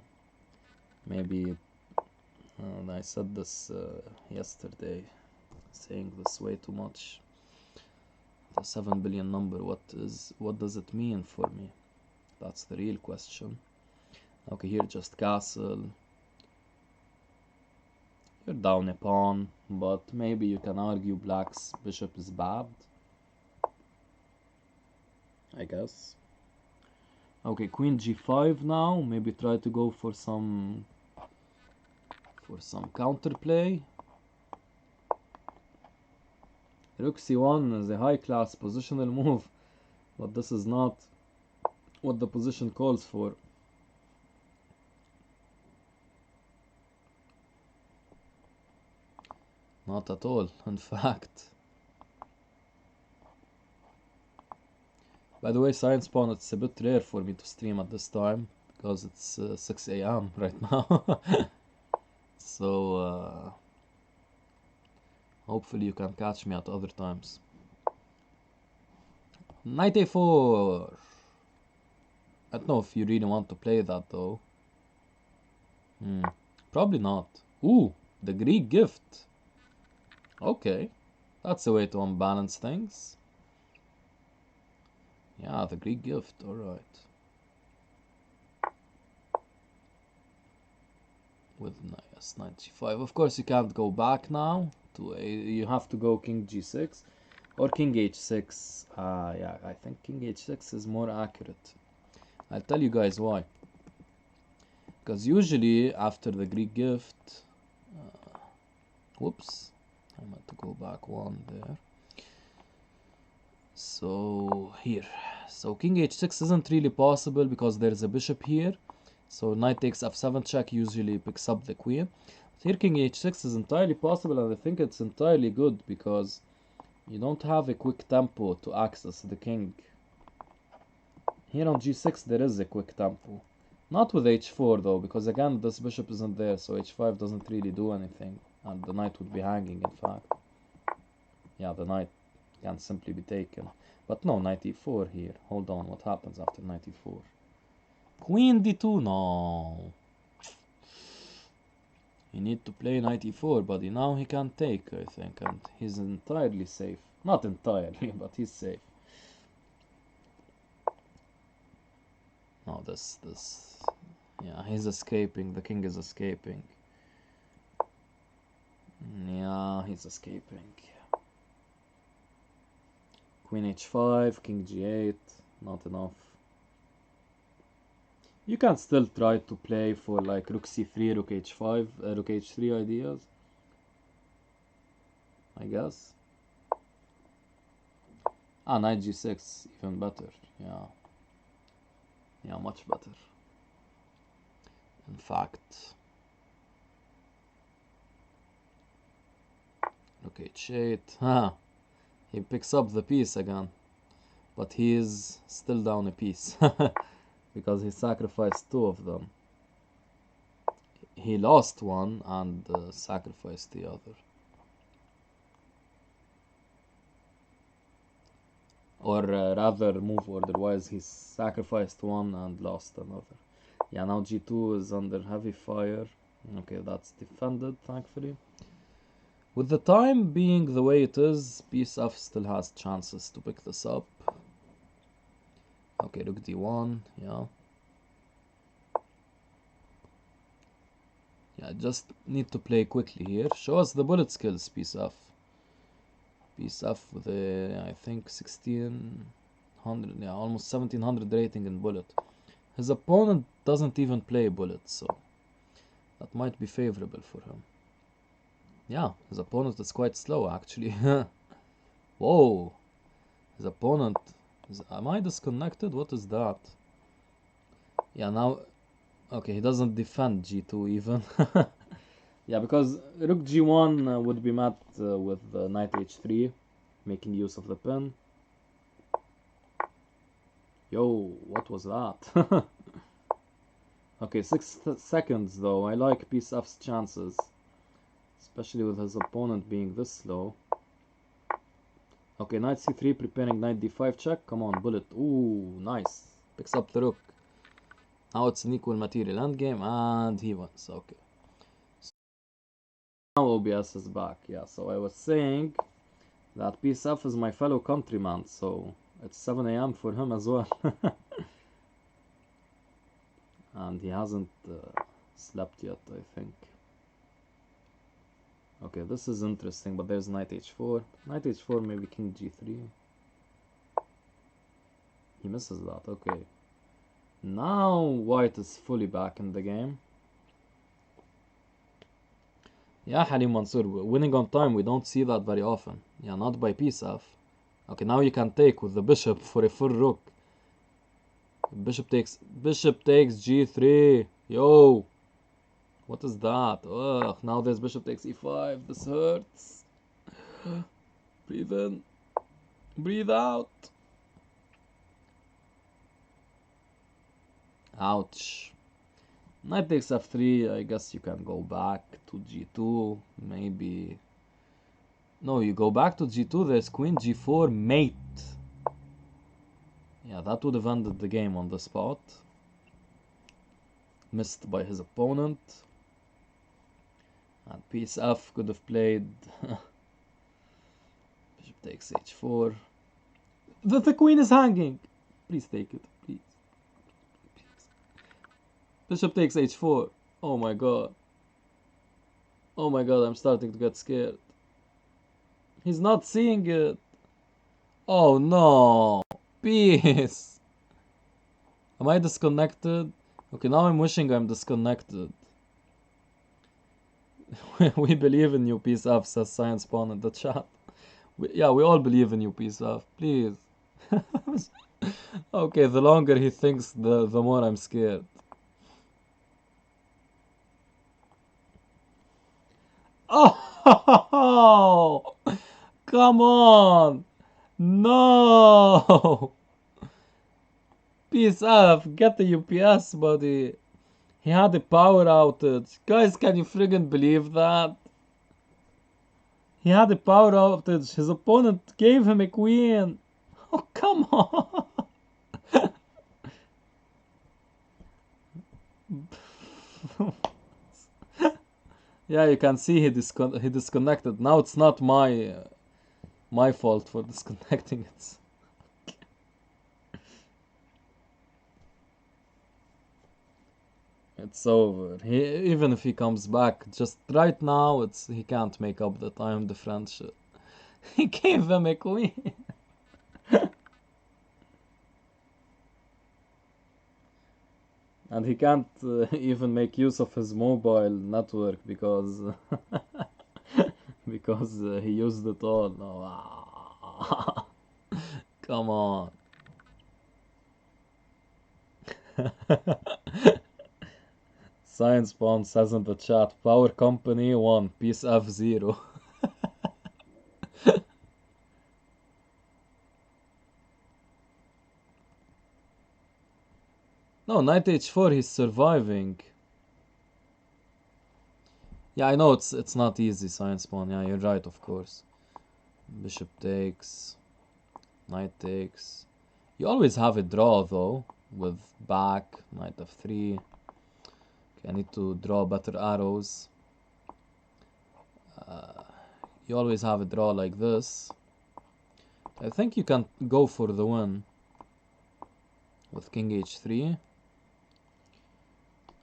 Maybe I said this yesterday, saying this way too much. The 7 billion number, what does it mean for me? That's the real question. Okay, here just castle. You're down a pawn, but maybe you can argue black's bishop is bad, I guess. Okay, queen g5 now. Maybe try to go for some counterplay. Rook c1 is a high-class positional move, but this is not what the position calls for. Not at all, in fact. By the way, Science Spawn, it's a bit rare for me to stream at this time, because it's 6 AM right now. So, hopefully you can catch me at other times. Knight a4. I don't know if you really want to play that though. Probably not. Ooh, the Greek gift. Okay, that's a way to unbalance things. Yeah, the Greek gift, alright. With knight g5. Of course you can't go back now. You have to go king g6. Or king h6. Yeah, I think king h6 is more accurate. I'll tell you guys why. Because usually after the Greek gift, whoops, I meant to go back one there. So here, so king h6 isn't really possible because there's a bishop here. So knight takes f7 check usually picks up the queen. But here king h6 is entirely possible, and I think it's entirely good because you don't have a quick tempo to access the king. Here on g6 there is a quick tempo. Not with h4 though, because again this bishop isn't there, so h5 doesn't really do anything, and the knight would be hanging in fact. Yeah, the knight can simply be taken. But no, knight e4 here. Hold on, what happens after knight e4? Queen d2, no. You need to play knight e4, buddy. Now he can take, I think, and he's entirely safe. Not entirely, but he's safe. No, yeah, he's escaping. The king is escaping. Yeah, he's escaping. Queen h5, king g8, not enough. You can still try to play for like rook c3, rook h5, rook h3 ideas, I guess. Knight g6, even better. Yeah, much better. In fact, rook h8. He picks up the piece again, but he is still down a piece because he sacrificed two of them. He lost one and sacrificed the other. Or rather, move order-wise, he sacrificed one and lost another. Yeah, now g2 is under heavy fire. Okay, that's defended, thankfully. With the time being the way it is, PeaceF still has chances to pick this up. Okay, rook d1, yeah. Yeah, just need to play quickly here. Show us the bullet skills, PeaceF. PeaceF with a, I think, 1600, yeah, almost 1700 rating in bullet. His opponent doesn't even play bullet, so that might be favorable for him. Yeah, his opponent is quite slow, actually. Whoa! His opponent... am I disconnected? What is that? Yeah, now... okay, he doesn't defend g2 even. Yeah, because rook g1 would be met with knight h3, making use of the pin. Yo, what was that? Okay, 6 seconds though. I like PeaceF's chances, especially with his opponent being this slow. Okay, knight c3, preparing knight d5 check. Come on, bullet. Ooh, nice. Picks up the rook. Now it's an equal material endgame, and he wins. Okay. So now OBS is back. Yeah, so I was saying that PeaceF is my fellow countryman, so it's 7 AM for him as well. And he hasn't slept yet, I think. Okay, this is interesting, but there's knight h4. Knight h4, maybe king g3. He misses that, okay. Now white is fully back in the game. Yeah, Halim Mansour, winning on time, we don't see that very often. Yeah, not by PeaceF. Okay, now you can take with the bishop for a full rook. Bishop takes g3. Yo! What is that? Ugh, now there's bishop takes e5. This hurts. Breathe in. Breathe out. Ouch. Knight takes f3. I guess you can go back to g2. Maybe. No, you go back to g2. There's queen g4 mate. Yeah, that would have ended the game on the spot. Missed by his opponent. And PeaceF could have played bishop takes h4. The queen is hanging. Please take it, please. Bishop takes h4. Oh my god. Oh my god, I'm starting to get scared. He's not seeing it. Oh no! Peace! Am I disconnected? Okay, now I'm wishing I'm disconnected. We believe in you, PeaceF, says Science Spawn in the chat. Yeah, we all believe in you, PeaceF. Please. Okay, the longer he thinks, the more I'm scared. Oh! Come on! No! PeaceF, get the UPS, buddy. He had a power outage. Guys, can you friggin' believe that? He had a power outage. His opponent gave him a queen. Oh, come on. Yeah, you can see he disconnected. Now it's not my fault for disconnecting it. It's over. Even if he comes back, just right now, he can't make up the time, the friendship. He gave him a queen. And he can't even make use of his mobile network because because he used it all. No. Come on. Science Bomb says in the chat, Power Company 1, PeaceF 0. No, Knight H4, he's surviving. Yeah, I know it's not easy, Science Spawn. Yeah, you're right, of course. Bishop takes. Knight takes. You always have a draw, though, with back, Knight F3. Okay, I need to draw better arrows. You always have a draw like this. I think you can go for the win with King H3.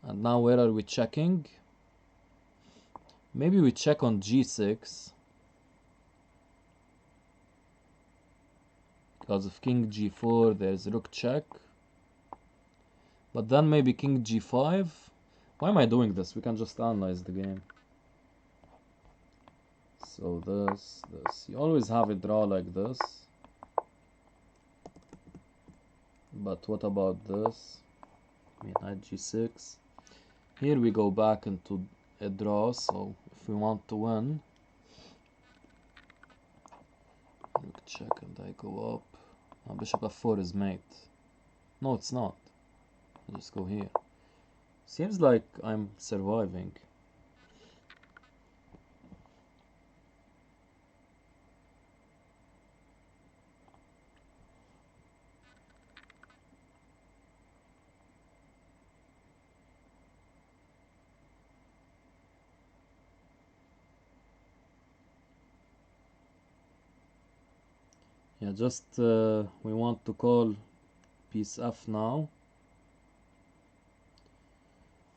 And now where are we checking? Maybe we check on G6. Because of King G4, there's Rook check. But then maybe King G5. Why am I doing this? We can just analyze the game. So this. You always have a draw like this. But what about this? Knight G6. Here we go back into a draw, so if we want to win, Rook check and I go up. Now Bishop F4 is mate. No, it's not. I'll just go here. Seems like I'm surviving. Yeah, just we want to call PeaceF now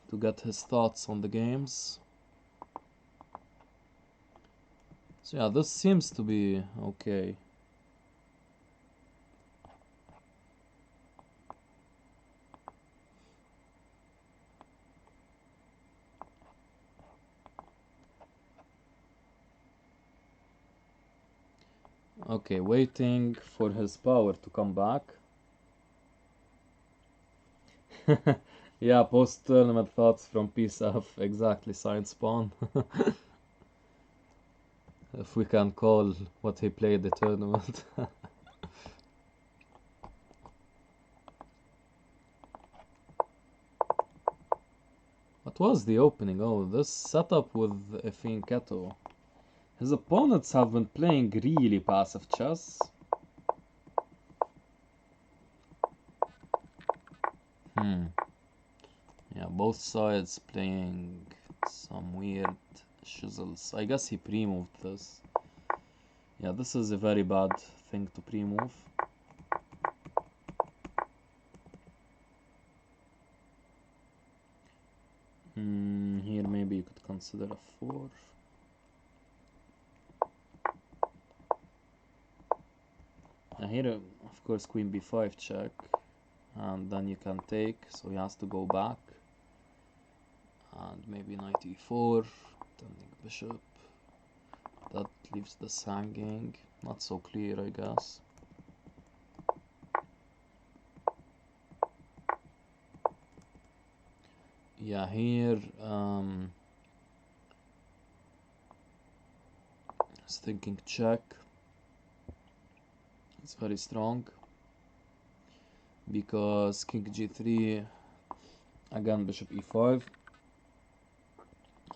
to get his thoughts on the games. So yeah, this seems to be okay. Okay, waiting for his power to come back. Yeah, post-tournament thoughts from PeaceF. Exactly, Science Spawn. If we can call what he played the tournament. What was the opening? Oh, this setup with Keto. His opponents have been playing really passive chess. Yeah, both sides playing some weird shizzles. I guess he pre-moved this. Yeah, this is a very bad thing to pre-move. Here maybe you could consider a 4. here, of course, queen b5 check, and then you can take, so he has to go back, and maybe knight e4, defending bishop. That leaves this hanging, not so clear, I guess. Yeah, here I was thinking check. It's very strong because king g3, again bishop e5,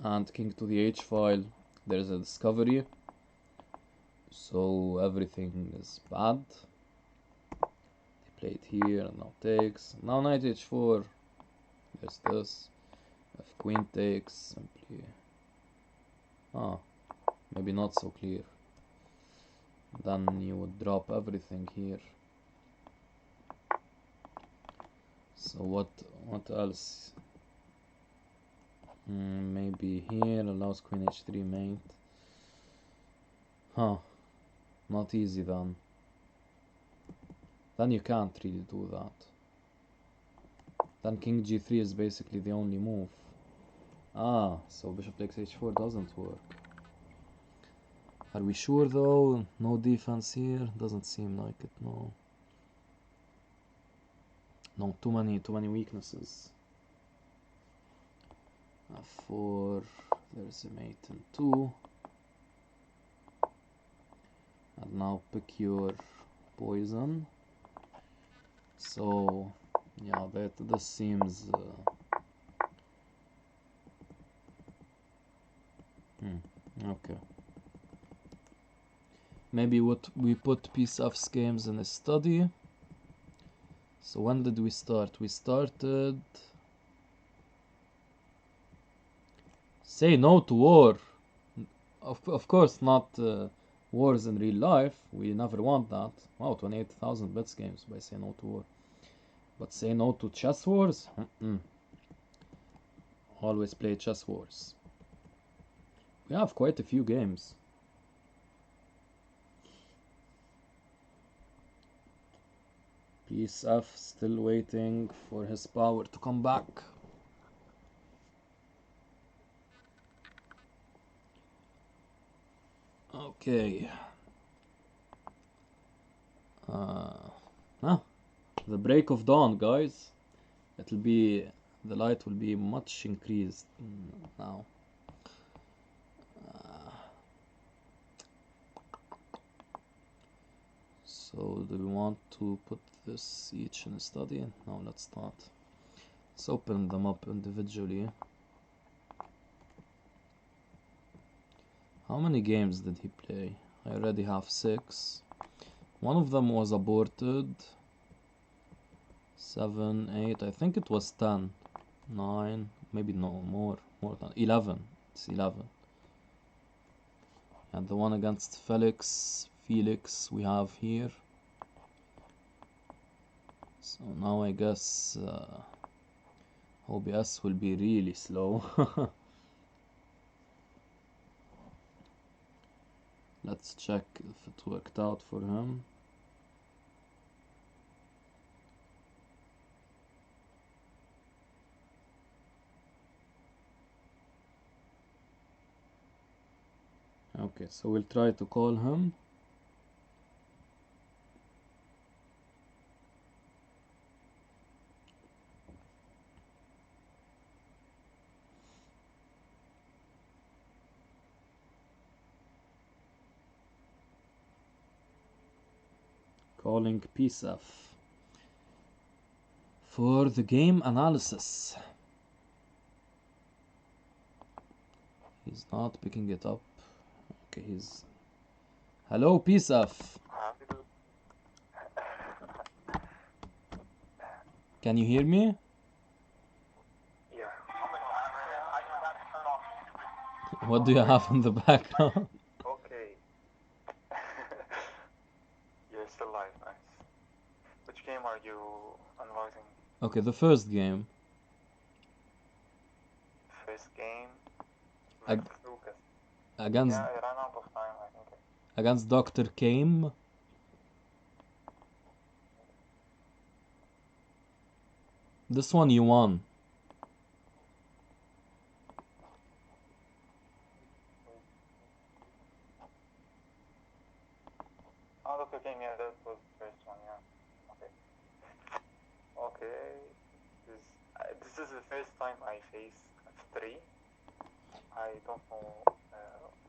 and king to the h file. There's a discovery, so everything is bad. They play it here and now takes. Now knight h4. There's this. If queen takes, simply. Maybe not so clear. Then you would drop everything here. So what else? Maybe here allows queen h3 mate. Not easy then. Then you can't really do that. Then king g3 is basically the only move. So bishop takes h4 doesn't work. Are we sure though? No defense here? Doesn't seem like it, no. No, too many weaknesses. f4, there's a mate in 2. And now pick your poison. So, yeah, this seems... okay. Maybe we put PeaceF's games in a study. So when did we start? We started... Say no to war. Of course not wars in real life. We never want that. Wow, 28,000 blitz games by say no to war. But say no to chess wars? Always play chess wars. We have quite a few games. PeaceF still waiting for his power to come back. Okay. The break of dawn, guys. The light will be much increased now. So do we want to put this each in a study? No, let's not. Let's open them up individually. How many games did he play? I already have 6. One of them was aborted. 7, 8, I think it was 10. 9, maybe no more than 11. It's 11. And the one against Felix we have here. So now I guess OBS will be really slow. Let's check if it worked out for him. Okay, so we'll try to call him. Calling PeaceF for the game analysis. He's not picking it up. Okay, he's... Hello, PeaceF. Can you hear me? Yeah. What do you have in the background? Okay. You're still alive, nice. Which game are you analyzing? Okay, the first game. First game? Ag Lucas. against Yeah, I ran out of time, I think. against Dr. Kame. This one you won. Oh, that's okay. Yeah, that was the first one. Yeah. Okay. Okay. This is the first time I face f3. I don't know.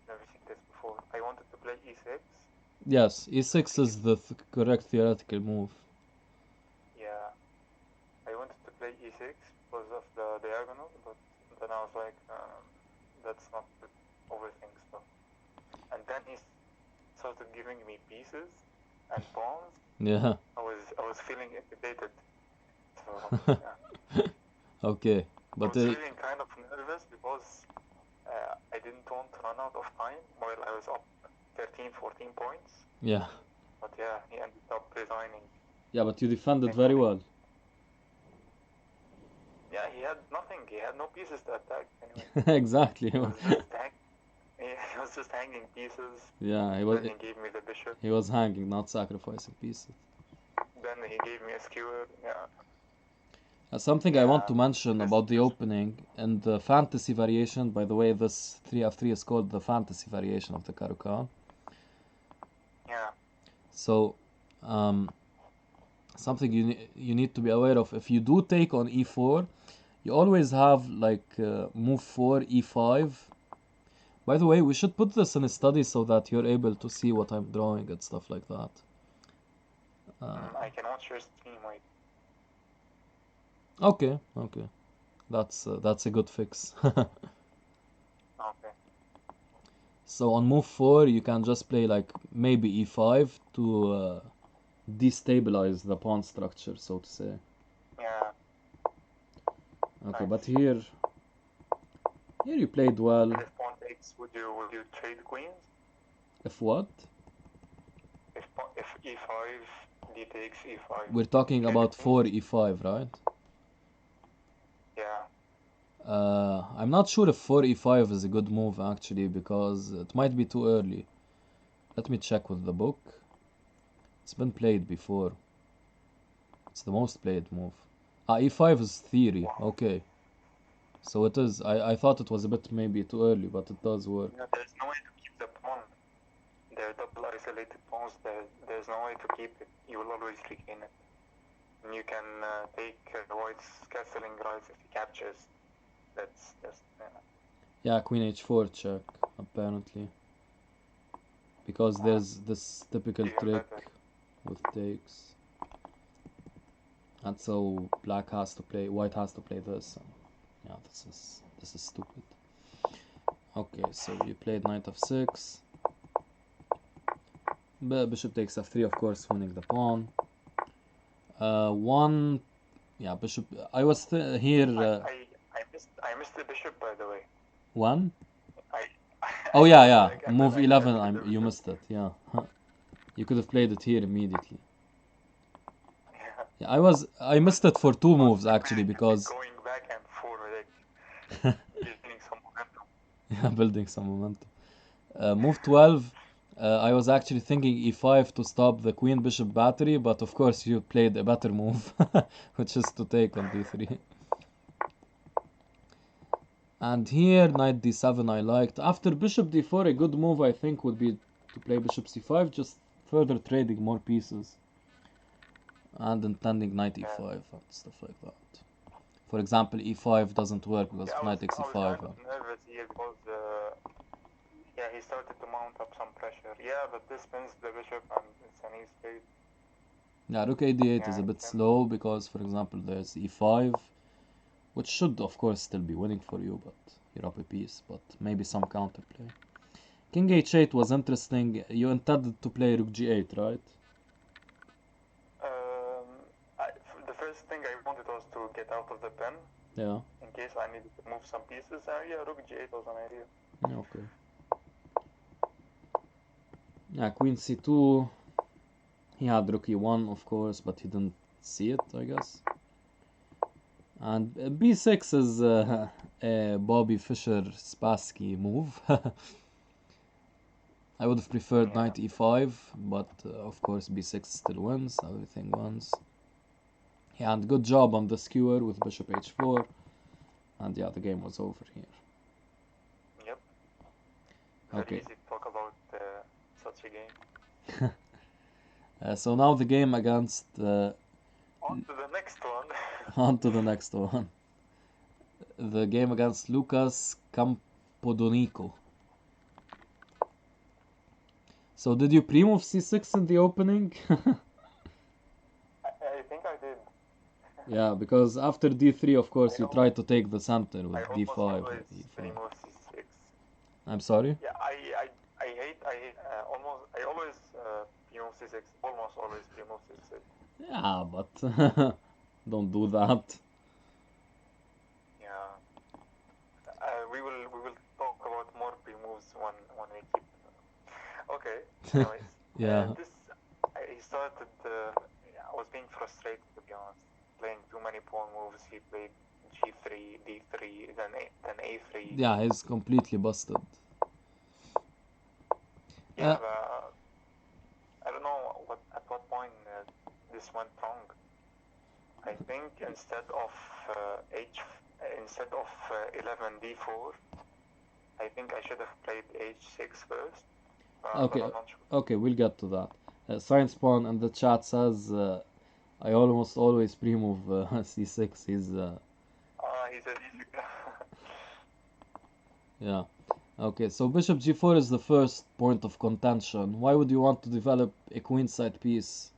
Never seen this before. I wanted to play e6. Yes, e6 is the correct theoretical move. Yeah. I wanted to play e6 because of the diagonal, but then I was like, that's not the overthink stuff. And then he started giving me pieces and pawns. Yeah. I was feeling intimidated. So yeah. Okay, I but was feeling kind of nervous because I didn't want to run out of time while I was up 13, 14 points. yeah. But yeah, he ended up resigning. Yeah, but you defended very well. Yeah, he had nothing. He had no pieces to attack anyway. Exactly. He was just hanging pieces. Yeah, Then he gave me the bishop. he was hanging, not sacrificing pieces. Then he gave me a skewer. Yeah. Something I want to Yeah, mention about the opening and the fantasy variation. By the way, this 3f3 is called the fantasy variation of the Caro-Kann. Yeah. So, something you need to be aware of. If you do take on e4, you always have like move 4, e5. By the way, we should put this in a study so that you're able to see what I'm drawing and stuff like that. I can watch your stream. Wait. Okay, okay, that's a good fix. Okay. So on move 4, you can just play like maybe e5 to destabilize the pawn structure, so to say. Yeah. Okay, Nice. but here you played well. And if pawn takes, would you trade queens? If what? If e5, d takes e5. We're talking about 4 e5, right? Yeah. I'm not sure if 4 e5 is a good move actually, because it might be too early. Let me check with the book. It's been played before. It's the most played move. E5 is theory. Okay. So it is. I thought it was a bit maybe too early, but it does work. Yeah, there's no way to keep the pawn. They're double isolated pawns. There's no way to keep it. You will always regain it. And you can take white's castling rights if he captures. That's just. Yeah, queen h4 check, apparently. Because there's this typical Even trick better. with takes. And so black has to play, white has to play this. And yeah, this is stupid. Okay, so you played knight f6. Bishop takes f3, of course, winning the pawn. Yeah, bishop. I was here. I missed the bishop, by the way. One. I Oh yeah, yeah. like, Move I 11. played the You bishop. missed it. Yeah. You could have played it here immediately. Yeah. Yeah, I missed it for two moves actually, because Going back and forth, like gaining some momentum. yeah, building some momentum. Move 12. I was actually thinking e5 to stop the queen bishop battery, but of course you played a better move, which is to take on d3. And here knight d7 I liked. After bishop d4, a good move I think would be to play bishop c5, just further trading more pieces. And intending knight e5 and stuff like that. For example, e5 doesn't work because Yeah, knight takes I was e5. kind of nervous here because yeah, he started to mount up some pressure. Yeah, but this spins the bishop and it's an easy spade. Yeah, rook a8 Yeah, is a bit it's slow because, for example, there's e5, which should, of course, still be winning for you, but you're up a piece, but maybe some counterplay. King h8 was interesting. You intended to play rook g8, right? the first thing I wanted was to get out of the pen. Yeah. In case I needed to move some pieces. Yeah, rook g8 was an idea. Yeah, okay. Yeah, queen c2. He had rook e1, of course, but he didn't see it, I guess. And b6 is a Bobby Fischer Spassky move. I would have preferred knight e5, but of course b6 still wins, everything wins. Yeah, and good job on the skewer with bishop h4. And yeah, the game was over here. Yep. Very Okay. easy to talk about such a game. So now the game against... On to the next one. on to the next one. The game against Lucas Campodonico. So did you pre-move c6 in the opening? I think I did. Yeah, because after d3, of course, you try to take the center I with almost d5 or always e5. pre-move c6. I'm sorry? Yeah, I hate almost I always pre-move c6. Almost always pre-move c6. Yeah, but don't do that. Yeah. We will talk about more pre-moves when we keep. Okay. Anyways. Yeah. This I started. I was being frustrated, to be honest. Playing too many pawn moves. He played g3, d3, then a3. Yeah, he's completely busted. Yeah, but I don't know at what point this went wrong. I think instead of 11 d4, I think I should have played h6 first. Okay, but I'm not sure. okay, we'll get to that. Science Pawn in the chat says I almost always pre-move c6. He said easy. Yeah. Okay, so bishop g4 is the first point of contention. Why would you want to develop a queenside piece?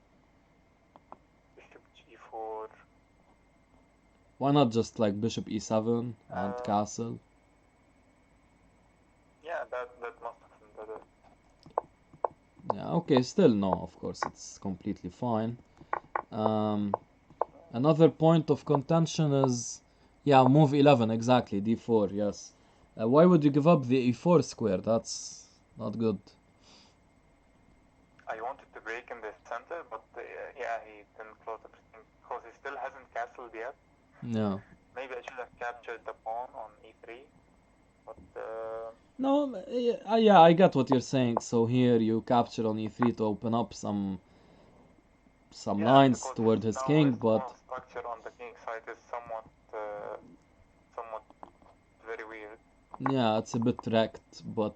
Bishop g4. Why not just like bishop e7 and castle? Yeah, that must have been better. Yeah, okay, still no, of course, it's completely fine. Another point of contention is, yeah, move 11, exactly, d4, yes. Why would you give up the e4 square? That's not good. I wanted to break in the center, but yeah, he didn't close everything because he still hasn't castled yet. Yeah. Maybe I should have captured the pawn on e3, but no, yeah, I get what you're saying. So here you capture on e3 to open up some lines toward his king, but structure on the king side is somewhat very weird. Yeah, it's a bit wrecked, but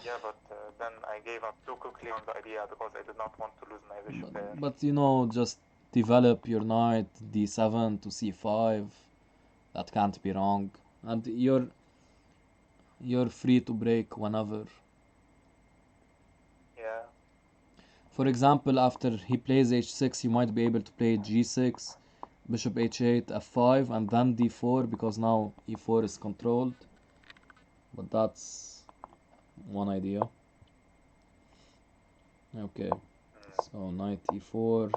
yeah, but then I gave up too quickly on the idea because I did not want to lose my bishop there. But you know, just develop your knight d7 to c5. That can't be wrong, and you're free to break whenever. Yeah. For example, after he plays h6, you might be able to play g6, bishop h8, f5, and then d4 because now e4 is controlled. But that's one idea. Okay, so knight e4.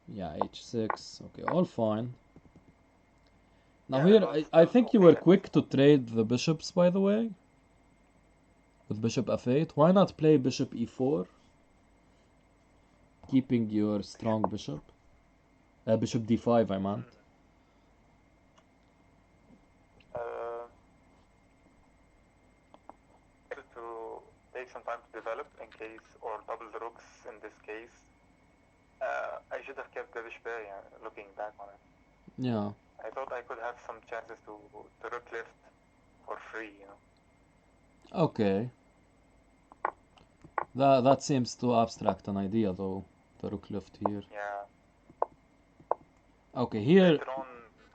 Yeah, h6. Okay, all fine. Now here, I think you were quick to trade the bishops, by the way. With bishop f8. Why not play bishop e4? Keeping your strong bishop. Bishop d5, I meant. To take some time to develop in case, or double the rooks in this case. I should have kept the bishop there, looking back on it. Yeah. I thought I could have some chances to rook left for free, Okay. That seems too abstract an idea, though. The rook left here. Yeah. Okay, here. Later on,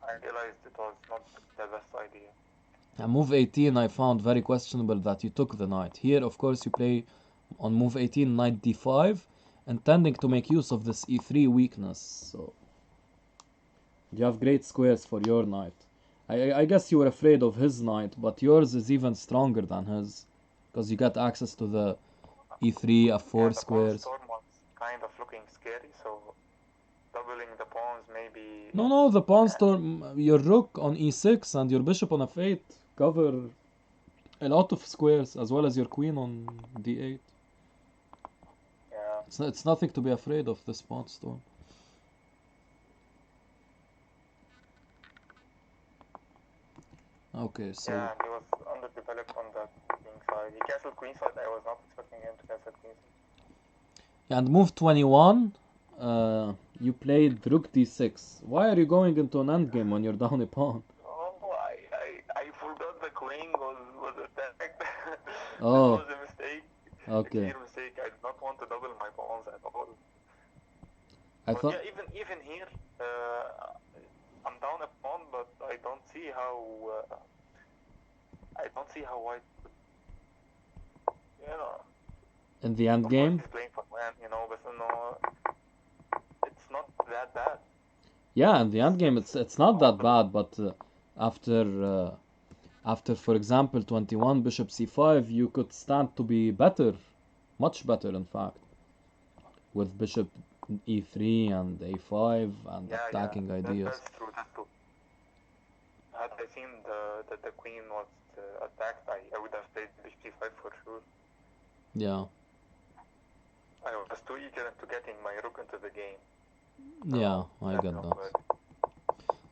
I realized it was not the best idea. Move 18 I found very questionable that you took the knight. Here, of course, you play on move 18 knight d5, intending to make use of this e3 weakness. So you have great squares for your knight. I guess you were afraid of his knight, but yours is even stronger than his, because you got access to the e3, f4 squares. The pawn storm was kind of looking scary, so doubling the pawns maybe... No, the pawn storm, your rook on e6 and your bishop on f8 cover a lot of squares, as well as your queen on d8. Yeah. It's nothing to be afraid of, this pawn storm. Okay, so... Yeah, he was underdeveloped on the king side. He castled queen side. I was not expecting him to castle queen side. And move 21, you played rook d6. Why are you going into an endgame when you're down a pawn? Oh, I forgot the queen was attacked. Oh. This was a mistake. Okay. A clear mistake. I did not want to double my pawns at all. I But thought. yeah, even here, I'm down a pawn, but I don't see how white could, you know. In the Of end course, game? he's playing for man, you know, but you know, it's not that bad. Yeah, in the end game it's not that bad, but after for example 21 bishop c5, you could stand to be better, much better in fact, with bishop e3 and a5 and Yeah, attacking ideas. that's true. That's true. Had I seen that the queen was attacked, I would have played bishop c5 for sure. Yeah. I was too eager into getting my rook into the game. Yeah, So I that get didn't that. work.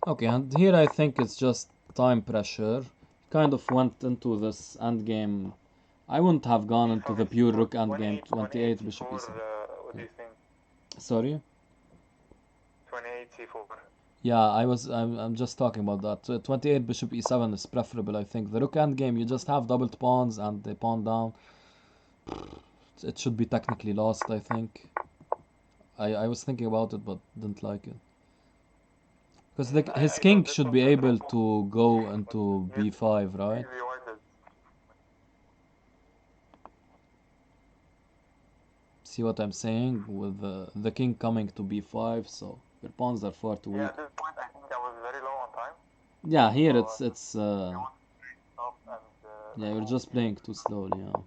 Okay, and here I think it's just time pressure. Kind of went into this endgame. I wouldn't have gone into the pure rook endgame. 28 bishop e7. What do you think? Sorry? 28 c4. Yeah, I'm just talking about that. 28 bishop e7 is preferable, I think. The rook endgame, you just have doubled pawns and the pawn down. It should be technically lost, I think. I was thinking about it, but didn't like it. Because his I king thought this should was be the able draw. to go into Yes, b5, right? maybe white is. See what I'm saying? With the king coming to b5, so your pawns are far too Yeah, weak. at this point I think I was very low on time. Yeah, here So it's I want to stop and yeah, you're move. just playing too slowly. Yeah.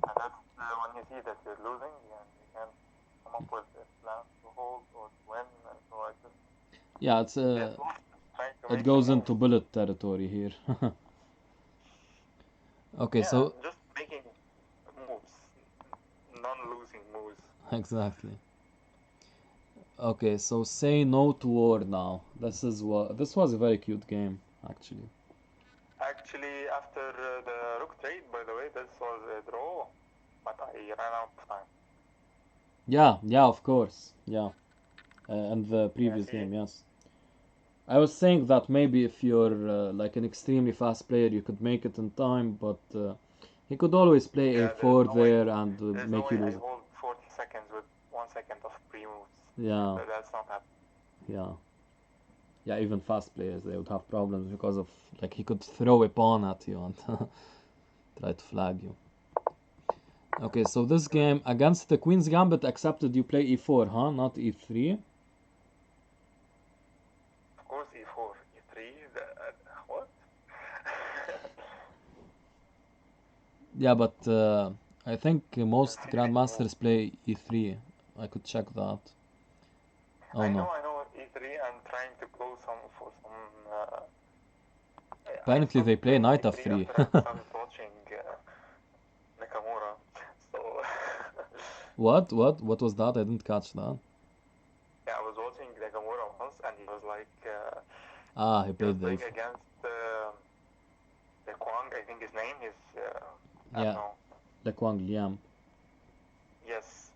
And that's when you see that you're losing, and you can come up with a plan to hold or to win, and so I just Yeah, it's get lost trying to it make goes some into moves. bullet territory here. Okay, Yeah, so just making moves, non-losing moves. exactly. Okay, so say no to war now. This was a very cute game, actually. Actually, after the rook trade, by the way, this was a draw, but I ran out of time. Yeah, of course. Yeah, and the Yeah, previous see? game, yes. I was saying that maybe if you're like an extremely fast player, you could make it in time, but he could always play Yeah, a4 there and there's no make way you I lose it. hold 40 seconds with 1 second of pre-moves. Yeah, That's not happening. yeah, yeah. Even fast players, they would have problems because of like he could throw a pawn at you and try to flag you. Okay, so this game against the Queen's Gambit accepted you play e4, huh? Not e3. Of course, e4, e3, what? Yeah, but I think most Secret move. grandmasters play e3. I could check that. Oh no. I know e3. I'm trying to go for some. I Apparently they stopped play playing knight e3 f3. after I started watching Nakamura. So What was that? I didn't catch that. yeah, I was watching Nakamura once, and he was like, Ah, he he was played the playing e4. against the Kwang. I think his name is. I don't Yeah, know. the Quang Liam. Yes,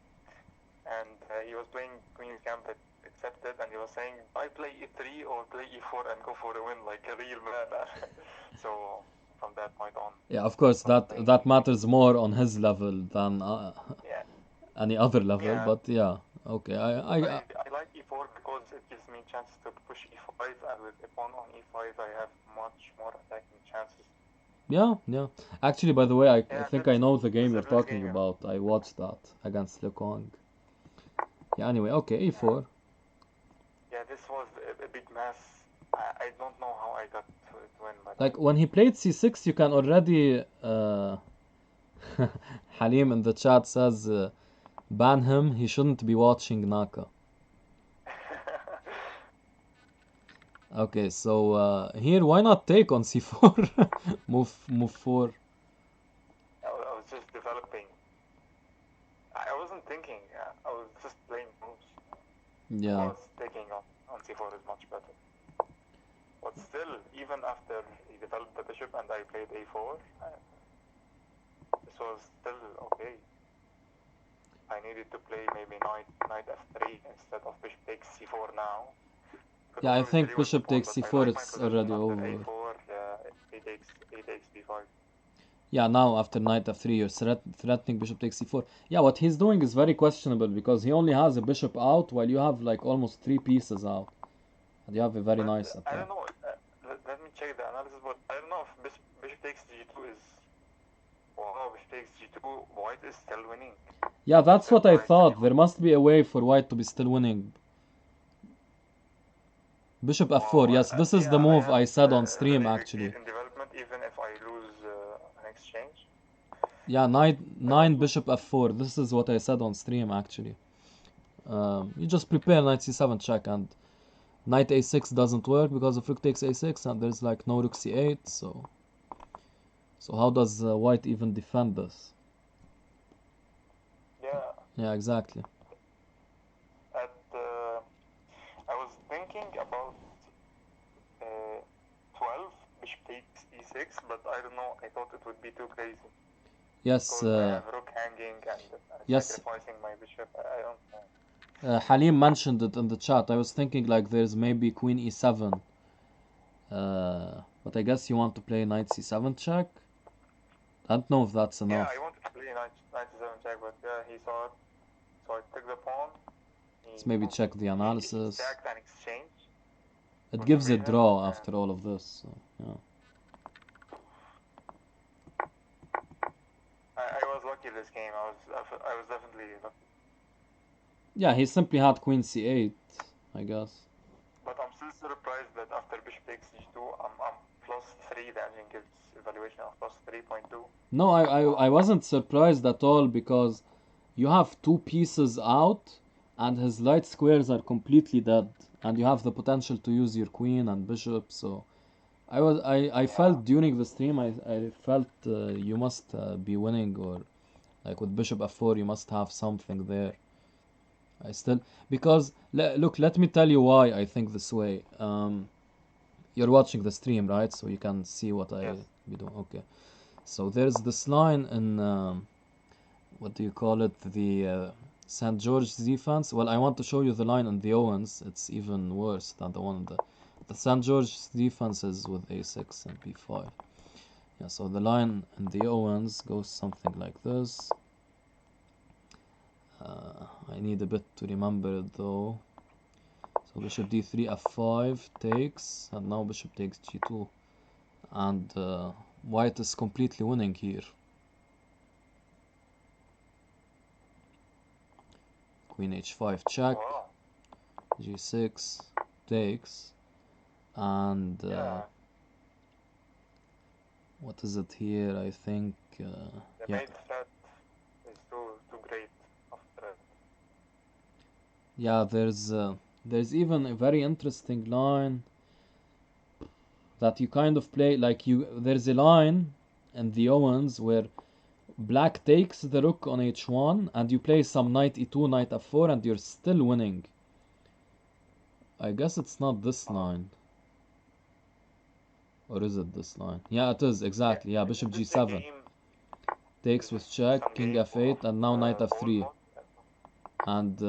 and he was playing Queen's Gambit accepted, and he was saying, I play e3 or play e4 and go for a win like a real man. So from that point on, Yeah, of course stopped playing that e3. matters more on his level than Yeah, any other level. yeah. But yeah, okay. I like e4 because it gives me chance to push e5, and with a pawn on e5, I have much more attacking chances. yeah. Actually, by the way, I Yeah, think I know the this game is a you're bliss talking game. Yeah. about. I watched that against Le Quang. Yeah. Anyway, okay, Yeah, e4. yeah, this was a big mess. I don't know how I got to win, by the way. Like when he played c6, you can already. Halim in the chat says, ban him. He shouldn't be watching Naka. Okay, so here, why not take on c4? Move 4. I was just developing. I wasn't thinking. I was just playing moves. Of Yeah. course, taking on c4 is much better. But still, even after he developed the bishop and I played a4, this was still okay. I needed to play maybe knight f3 instead of bishop takes c4 now. Could Yeah, I always think deliver the bishop pawn, takes but I c4, like my it's position already after over. a4. A takes b5. Yeah, now after knight f3, you're threatening bishop takes c4. Yeah, what he's doing is very questionable because he only has a bishop out while you have like almost 3 pieces out. And you have a very But nice I attack. don't know. Let me check the analysis. But I don't know if bishop takes g2 is. Wow, bishop takes g2. White is still winning. Yeah, that's what I Surprised, to be thought. There honest. must be a way for white to be still winning. Bishop f4, Wow. yes, this is the Yeah, I move have I said on stream really big actually. lead in development, even if I lose an exchange. Yeah, I 9 also. bishop f4, this is what I said on stream actually. You just prepare knight c7 check and knight a6 doesn't work because of rook takes a6 and there's like no rook c8, so how does white even defend this? Yeah. Yeah, exactly. I was thinking about 12 bishop takes e6, but I don't know. I thought it would be too crazy. Yes, Because I have rook hanging and yes. sacrificing my bishop. I don't know. Halim mentioned it in the chat. I was thinking like there's maybe queen e7. But I guess you want to play knight c7 check? I don't know if that's Yeah, enough. I wanted to play knight c7 check, but yeah, he saw it. So I took the pawn. Let's maybe check the He analysis. sacked an exchange. It For gives some a reason. draw after all of this. So, yeah. I was lucky this game. I was definitely lucky. Yeah, he simply had queen c8, I guess. But I'm still surprised that after bishop takes g2, I'm plus 3. The engine gives evaluation of plus 3.2. No, I wasn't surprised at all because you have 2 pieces out and his light squares are completely dead and you have the potential to use your queen and bishop, so I felt during the stream I felt you must be winning, or like with bishop f4 you must have something there. I still, because look, let me tell you why I think this way. You're watching the stream, right? So you can see what I be doing. Okay. So there's this line in what do you call it? The St. George's defense. Well, I want to show you the line in the Owens. It's even worse than the one in the St. George's defense is with a6 and b5. Yeah. So the line in the Owens goes something like this. I need a bit to remember it though. So bishop d3 f5 takes, and now bishop takes g2, and white is completely winning here. Queen h5 check, Wow. g6 takes, and what is it here? I think The yeah. mate threat is too great after it. Yeah, there's even a very interesting line that you kind of play like there's a line in the Owens where black takes the rook on h1 and you play some knight e2, knight f4 and you're still winning. I guess it's not this line. Or is it this line? Yeah, it is, exactly. Yeah, bishop g7 takes with check, king f8, and now knight f3. And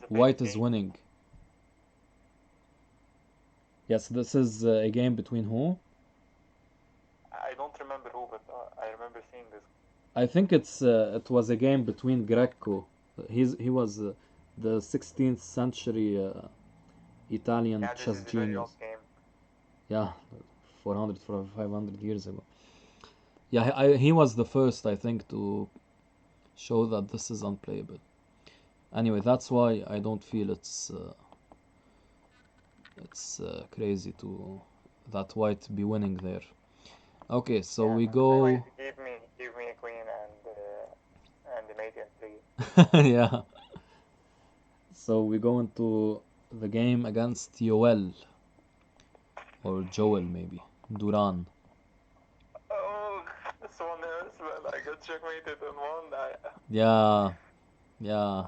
white is winning. Yes, this is a game between who? I don't remember who, but I remember seeing this. I think it was a game between Greco. He was the 16th century Italian chess genius. Yeah, 400 500 years ago. Yeah, he was the first, I think, to show that this is unplayable. Anyway, that's why I don't feel it's crazy to that white be winning there. Okay, so we go. Give me a queen and the mate in 3. Yeah. So we go into the game against Yoel, or Joel maybe, Duran. Oh, this one hurts, man. I got checkmated in one. Yeah. Yeah.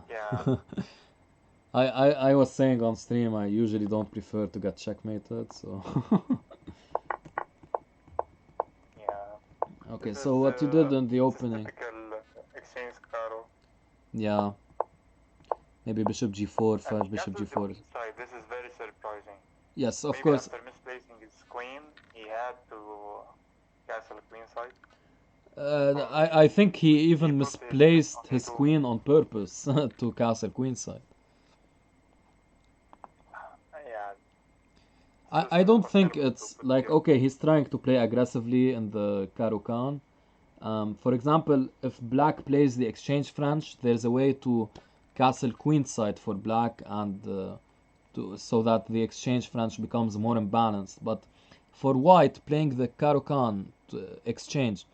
I was saying on stream I usually don't prefer to get checkmated, so. Yeah. Okay, so what you did in the opening? Typical exchange, Caro. Yeah. Maybe bishop g4 And first, bishop castle the g4. queen side, this is very surprising. Yes, of Maybe course. after misplacing his queen, he had to castle queen side. I think he even put his misplaced on his e2. queen on purpose to castle queenside. Yeah. I don't think Terrible it's to put like, here. okay, he's trying to play aggressively in the Caro-Kann. For example, if black plays the exchange French, there's a way to castle queenside for black and so that the exchange French becomes more imbalanced. But for white, playing the Caro-Kann exchange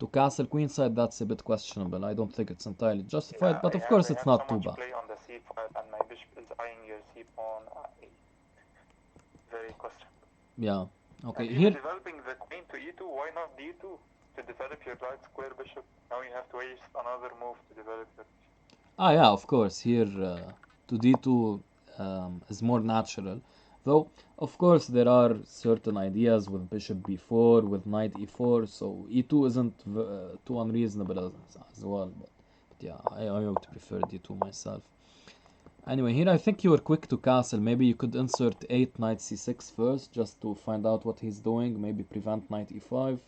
to castle queenside, that's a bit questionable. I don't think it's entirely justified, Yeah, but of course I it's have not so too much bad. play on the c5 and my bishop is eyeing your c pawn. Very questionable. Yeah. Okay, And even here. developing the queen to e2, why not d2? To develop your light square bishop. Now you have to waste another move to develop your bishop. Ah, yeah, of course. Here, to d2 is more natural. Though, of course, there are certain ideas with bishop b4, with knight e4, so e2 isn't too unreasonable as well. But yeah, I would prefer d2 myself. Anyway, here I think you were quick to castle. Maybe you could insert 8 knight c6 first, just to find out what he's doing. Maybe prevent knight e5.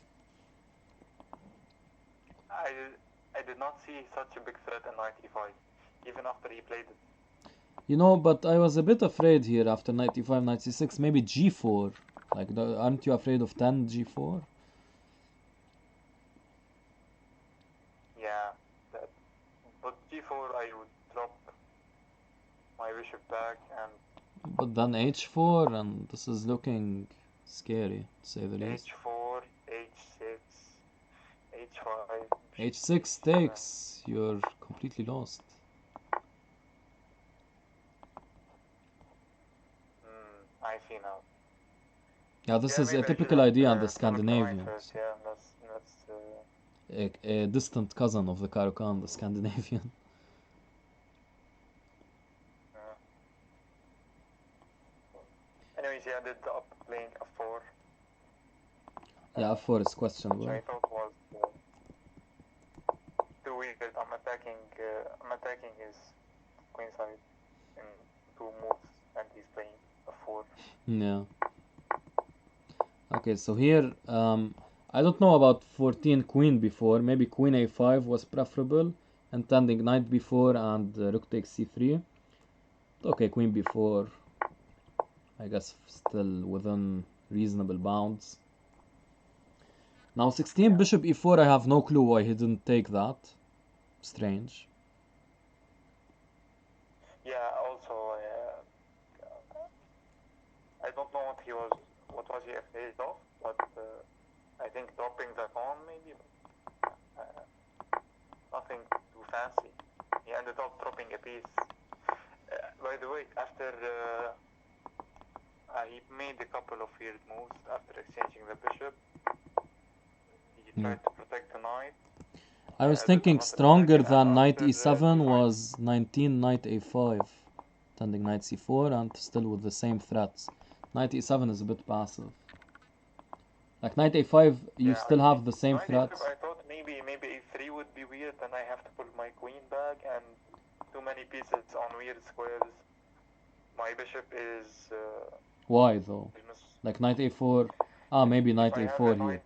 I did not see such a big threat in knight e5, even after he played it. You know, but I was a bit afraid here after knight e5, knight c6, maybe g4. Like, aren't you afraid of 10 g4? Yeah, but g4 I would drop my bishop back and But then h4, and this is looking scary, to say the least. h4, h6, h5, h6 takes, you're completely lost. I see now. Yeah, this is a maybe I should typical have idea in the developed the knight Scandinavians. first. Yeah, that's A distant cousin of the Caro-Kann, the Scandinavian. anyways, he ended up playing f4. Yeah, f4 is Which questionable. I thought was too weird. I'm attacking his queen side in 2 moves, and he's playing f4. Yeah. Okay, so here, I don't know about 14 queen before. Maybe queen a5 was preferable, intending knight b4 and rook takes c3. Okay, queen b4, I guess still within reasonable bounds. Now 16 Yeah. bishop e4, I have no clue why he didn't take that. Strange. Yeah. Also, I don't know what was he afraid of, but I think dropping the pawn maybe, nothing too fancy. He ended up dropping a piece. By the way, after he made a couple of weird moves after exchanging the bishop. He tried to protect the knight. I was did thinking not attack, stronger and than knight after e7 d5, was 19 knight a5, tending knight c4 and still with the same threats. Knight e7 is a bit passive. Like knight a5, you still have the same knight threats. a5, I thought maybe a3 would be weird, and I have to pull my queen back, and too many pieces on weird squares. My bishop is... Why though? Like knight a4, maybe knight a4 here.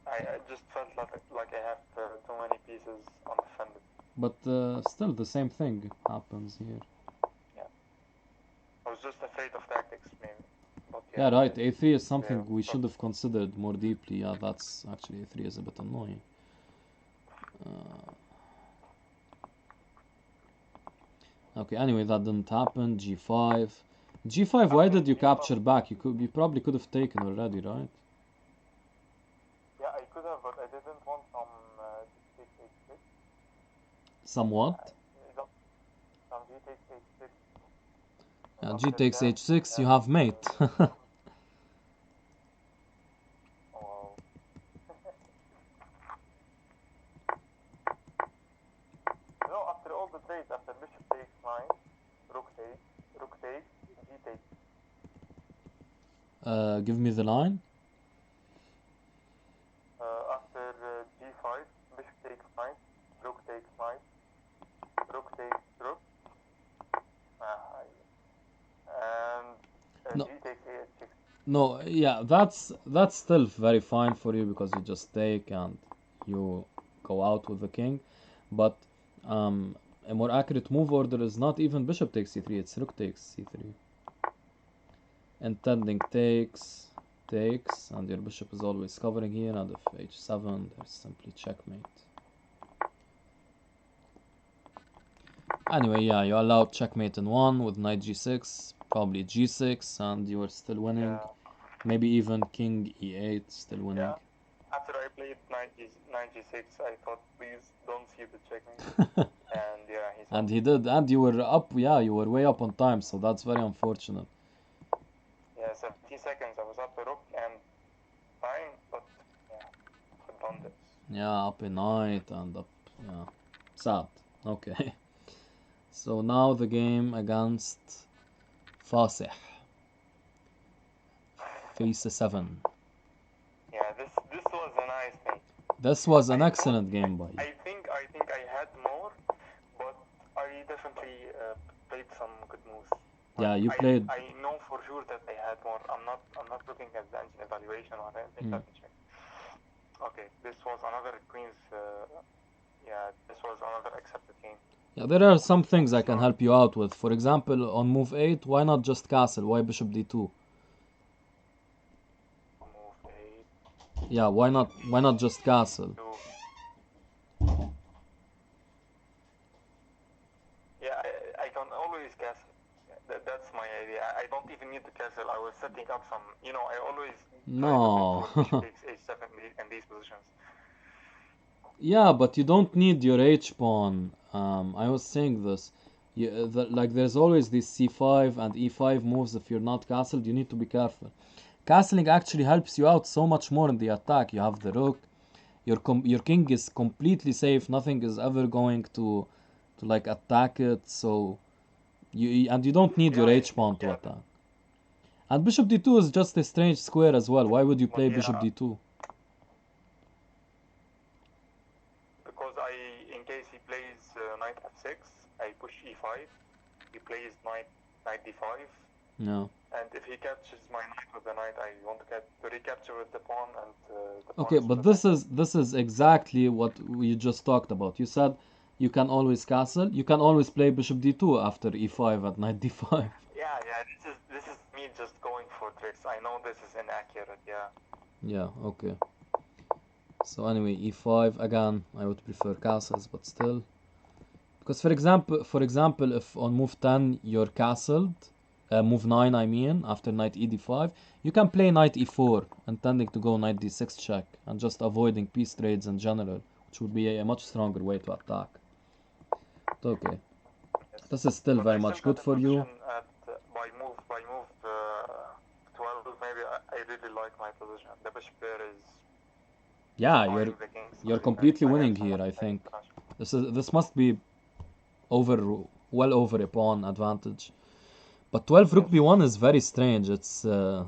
I just felt like I have too many pieces undefended. But still the same thing happens here. Yeah. I was just afraid of tactics, maybe. But yeah, right, a3 is something we should have considered more deeply. Yeah, that's actually a3 is a bit annoying. Okay, anyway, that didn't happen. g5. g5, why did you capture back? You probably could have taken already, right? Yeah, I could have, but I didn't want some g takes h6. Some what? Some g takes h6. Yeah, g takes h6, you have mate. Oh. After all the trades, after bishop takes knight, rook takes, g takes. Give me the line. After g5, bishop takes knight, rook takes knight, No, yeah, that's still very fine for you because you just take and you go out with the king. But a more accurate move order is not even bishop takes c3, it's rook takes c3. Intending takes, and your bishop is always covering here, and if h7, there's simply checkmate. Anyway, yeah, you allowed checkmate in one with knight g6, probably g6, and you are still winning. Yeah. Maybe even king e8, still winning. Yeah. After I played knight g6, I thought, please don't see the checkmate. And yeah, he And saw. he did, and you were up, yeah, you were way up on time, so that's very unfortunate. Yeah, 17 seconds. I was up a rook and fine, but yeah, could done this. Yeah, up a knight and up, yeah, sad. Okay. So now the game against Fasih. Face 7. Yeah, this was a nice thing. This was an I excellent game by you. I think I had more, but I definitely played some good moves. Yeah, you played. I know for sure that I had more. I'm not looking at the engine evaluation or anything. Let me check. Okay, this was another queen's. Yeah, this was another accepted game. Yeah, there are some things I can help you out with. For example, on move 8, why not just castle? Why bishop d2? Move 8. Yeah, why not just castle? Yeah, I can always castle. That's my idea. I don't even need to castle. I was setting up some, I always try to go for bishop takes h7 in these positions. Yeah, but you don't need your h pawn. I was saying this. Like there's always these c5 and e5 moves. If you're not castled, you need to be careful. Castling actually helps you out so much more in the attack. You have the rook. Your king is completely safe. Nothing is ever going to like attack it. So you don't need your h pawn to attack. And bishop d2 is just a strange square as well. Why would you play bishop d2? Because in case he plays knight f6, I push e5. He plays knight d5. No. And if he captures my knight with the knight, I want to recapture with the pawn and the pawn. Okay, but this is exactly what we just talked about. You said you can always castle. You can always play bishop d2 after e5 at knight d5. Yeah. This is me just going for tricks. I know this is inaccurate. Yeah. Yeah. Okay. So anyway, e5 again. I would prefer castles, but still, because for example, if on move 10 you're castled, move 9 I mean, after knight ed5, you can play knight e4, intending to go knight d6 check, and just avoiding piece trades in general, which would be a much stronger way to attack. Okay. Yes. This is still very much good for you. By move 12, maybe I really like my position. The bishop pair is... Yeah, you're completely winning here, I think. This must be well over a pawn advantage. But 12 rook b1 is very strange. It's a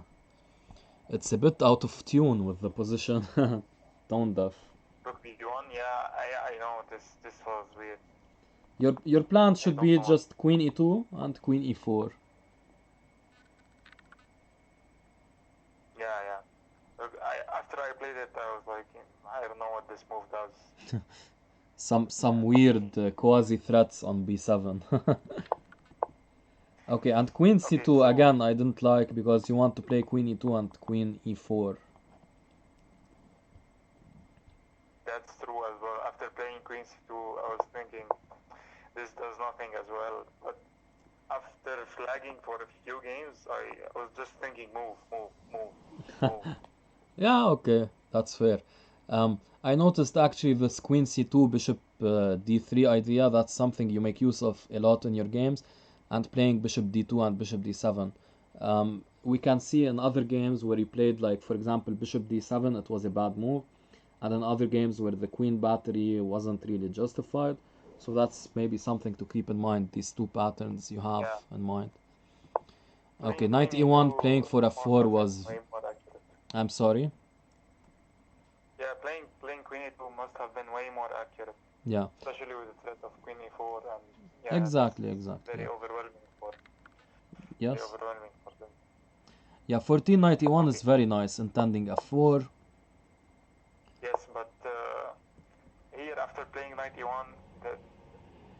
bit out of tune with the position. Tone deaf. Rook b1, yeah, I know this was weird. Your plan should be just queen e2 and queen e4. Yeah. Look, after I played it, I was like, I don't know what this move does. some weird quasi threats on b7. Okay, and queen c2 so again I didn't like because you want to play queen e2 and queen e4. That's true as well. After playing queen c2, I was thinking this does nothing as well. But after flagging for a few games, I was just thinking move. Yeah, okay, that's fair. I noticed actually this queen c2 bishop d3 idea. That's something you make use of a lot in your games, and playing bishop d2 and bishop d7. We can see in other games where you played, like for example bishop d7, it was a bad move, and in other games where the queen battery wasn't really justified. So that's maybe something to keep in mind, these two patterns you have in mind. Okay, knight e1 playing for f4 was... I'm sorry? Yeah, playing queen e2 must have been way more accurate. Yeah. Especially with the threat of queen e4 and... Yeah, exactly. Very overwhelming for... Yes. Very overwhelming for them. Yeah, 1491 is Okay. very nice, intending f4. Yes, but here after playing 91, that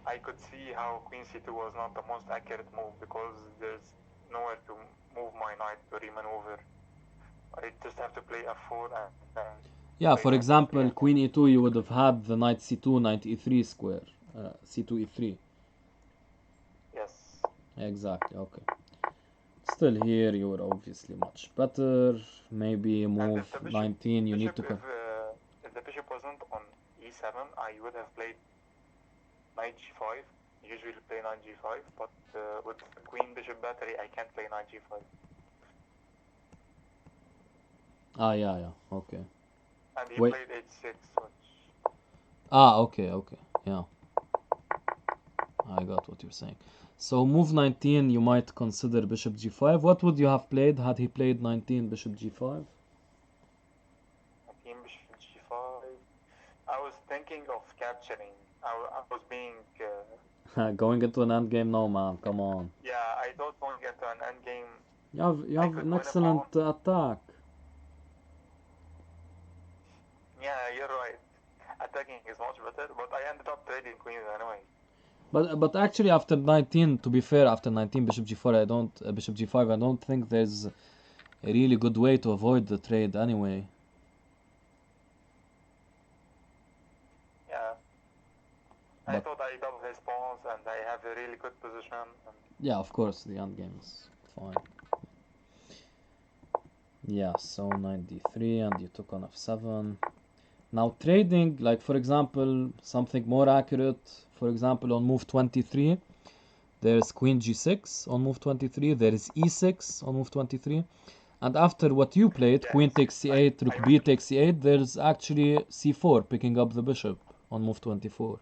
I could see how Queen C2 was not the most accurate move because there's nowhere to move my knight to remaneuver. I just have to play f4 and then Yeah, play for knight f3 example, again. queen e2, you would have had the knight c2, knight e3 square. C2, e3. Yes. Exactly, okay. Still here, you were obviously much better. Maybe And move if the 19, you need to... if the bishop wasn't on e7, I would have played knight g5. Usually play knight g5, but with the queen bishop battery, I can't play knight g5. Ah, yeah, okay. And he Wait. played h6, which... Ah, okay, yeah. I got what you're saying. So move 19, you might consider bishop g5. What would you have played had he played 19 bishop g5? 19 bishop g5. I was thinking of capturing. I was being... Going into an endgame? No, man, come on. yeah, I thought going into an endgame, You I have could an win a pawn. excellent attack. Yeah, you're right. Attacking is much better, but I ended up trading queens anyway. But actually, after 19, to be fair, after 19 bishop g4, bishop g5, I don't think there's a really good way to avoid the trade anyway. Yeah. I But thought I double his pawns and I have a really good position. And yeah, of course, the endgame is fine. Yeah, so knight d3 and you took on f7. Now trading, like for example, something more accurate, for example, on move 23, there's queen g6 on move 23, there is e6 on move 23, and after what you played, yes, queen takes c8, I rook b takes c8, there's actually c4 picking up the bishop on move 24.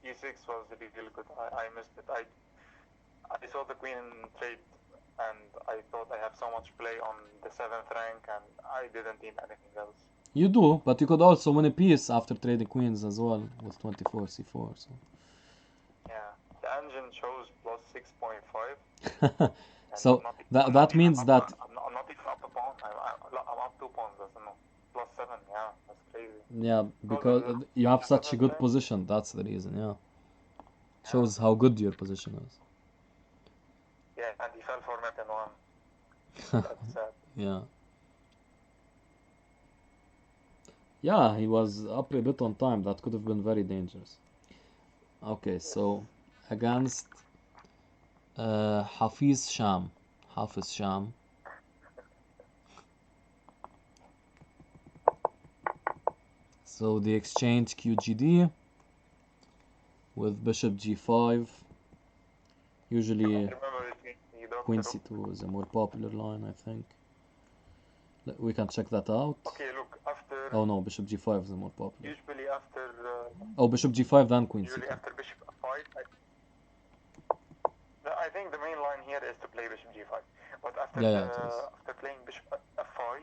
E6 was really good. I missed it. I saw the queen trade and I thought I have so much play on the 7th rank and I didn't need anything else. You do, but you could also win a piece after trading queens as well with 24 c4. So. Yeah, the engine shows plus 6.5. So that means that I'm not even up a pawn. I'm up 2 pawns. That's no plus 7. Yeah, that's crazy. yeah, because you have such a good position. That's the reason. Yeah, shows how good your position is. Yeah, and he fell for net in 1. That's sad. Yeah. Yeah, he was up a bit on time. That could have been very dangerous. Okay, Yes. so against Hafiz Sham. Hafiz Sham. So the exchange QGD with bishop g5. Usually queen c2 is a more popular line, I think. We can check that out. Okay, look, after... Oh no, bishop g5 is the more popular. Usually after... oh, bishop g5 then queen usually c2. after bishop f5, I think the main line here is to play bishop g5. But after after playing bishop f5,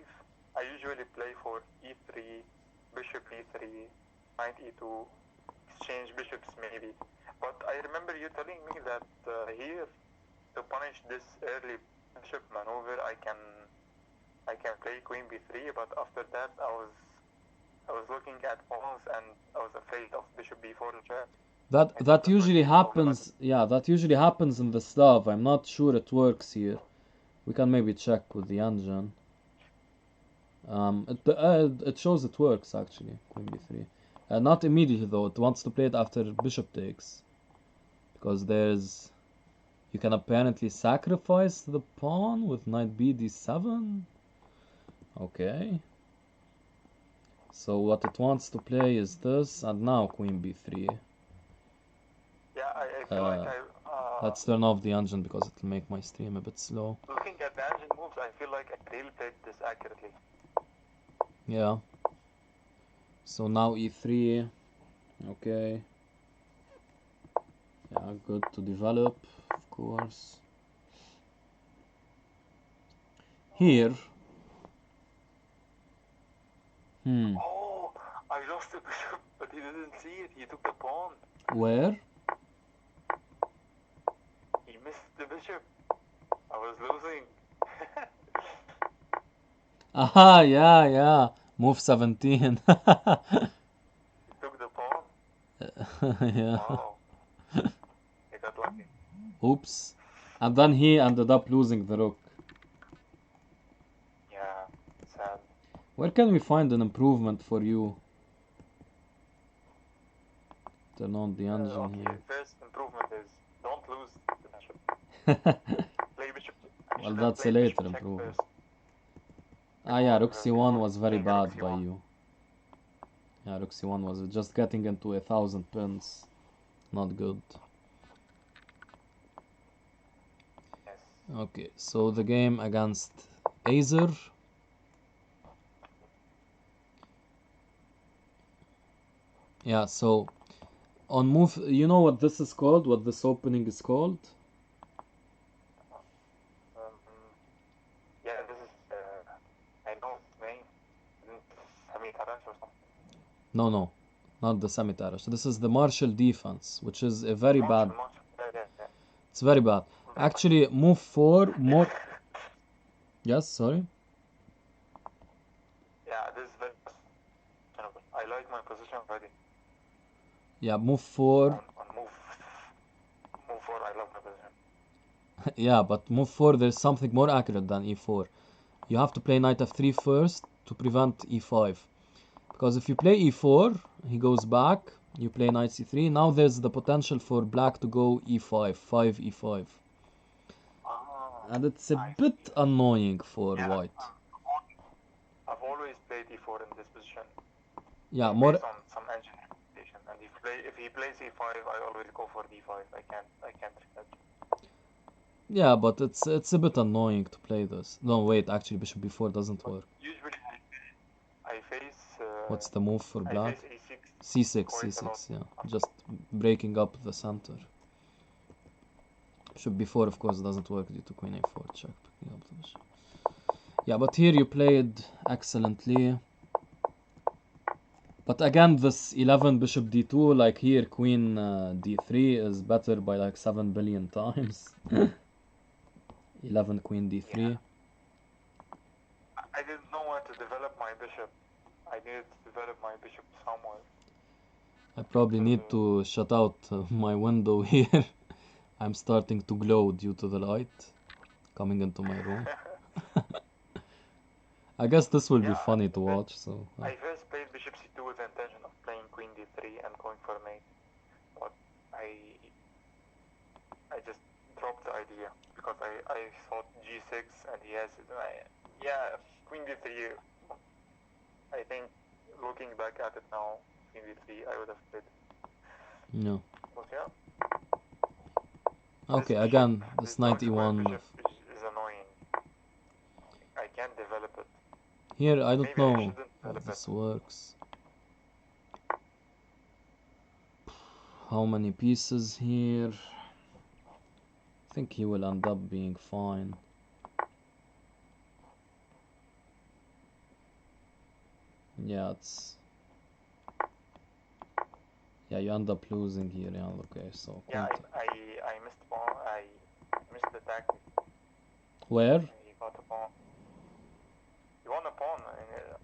I usually play for e3, bishop e3, knight e2, exchange bishops maybe. But I remember you telling me that here, to punish this early bishop maneuver, I can play queen b3. But after that, I was looking at pawns and I was afraid of bishop b4 trap. That usually happens. Yeah, that usually happens in the Slav. I'm not sure it works here. We can maybe check with the engine. It shows it works actually. Queen b3. Not immediately though. It wants to play it after bishop takes, because there's... You can apparently sacrifice the pawn with knight b d7. Okay. So what it wants to play is this, and now queen b3. Yeah, I feel like let's turn off the engine because it'll make my stream a bit slow. Looking at the engine moves, I feel like I really played this accurately. Yeah. So now e3. Okay. Yeah, good to develop, of course. Here. Oh, I lost the bishop, but he didn't see it. He took the pawn. Where? He missed the bishop. I was losing. Aha, yeah. Move 17. He took the pawn. Yeah. Wow. He got lucky. Oops. And then he ended up losing the rook. Yeah, sad. Where can we find an improvement for you? Turn on the engine Okay, here. first improvement is don't lose the bishop. Play bishop. I Well, should have that's a played later bishop check improvement. first. Ah, yeah, rook Before, c1 was very playing rook bad by c1. you. Yeah, rook c1 was just getting into 1,000 pins. Not good. Yes. Okay, so the game against Azer. Yeah, so on move, you know what this is called? What this opening is called? Um, yeah, this is, I know its name. Semi-Tarash or something. No, not the Samitarash. This is the Martial Defense, which is a very bad. Marshall. Yeah. It's very bad. Actually, move 4 more. Yes, sorry. Yeah, this is very questionable. I like my position already. Yeah, move 4. On move 4, I love my position. Yeah, but move 4, there's something more accurate than e4. You have to play knight f3 first to prevent e5. Because if you play e4, he goes back, you play knight c3, now there's the potential for black to go e5, 5 e5. Ah, And it's a I bit see. annoying for Yeah, white. I've always played e4 in this position. Yeah, more. Based on some engine interpretation. And if he plays e5, I always go for d5. I can't reflect. Yeah, but it's a bit annoying to play this. No, wait, actually bishop b4 doesn't work. Usually I face. What's the move for I black? face a6. c6, Quite a lot. c6, yeah. Just breaking up the center. Bishop b4, of course, doesn't work due to queen a4 check, picking up the bishop. Yeah, but here you played excellently. But again, this 11 bishop d2, like here, queen d3 is better by like 7 billion times. 11 queen d3. Yeah. I didn't know where to develop my bishop. I needed to develop my bishop somewhere. I probably need to shut out my window here. I'm starting to glow due to the light coming into my room. I guess this will be funny to watch, so... I first played bishop c2 with the intention of playing queen d3 and going for mate. But I just dropped the idea because I thought g6 and he has it. Yeah, queen d3. I think looking back at it now, queen d3 I would have played. No. But yeah. Okay, again, this knight e1. Bishop is annoying. I can't develop it. Here, I don't know if this works. How many pieces here? I think he will end up being fine. Yeah, it's... Yeah, you end up losing here, yeah, okay, so... Yeah, I missed pawn, I missed the tactic. Where? He got a pawn. You won a pawn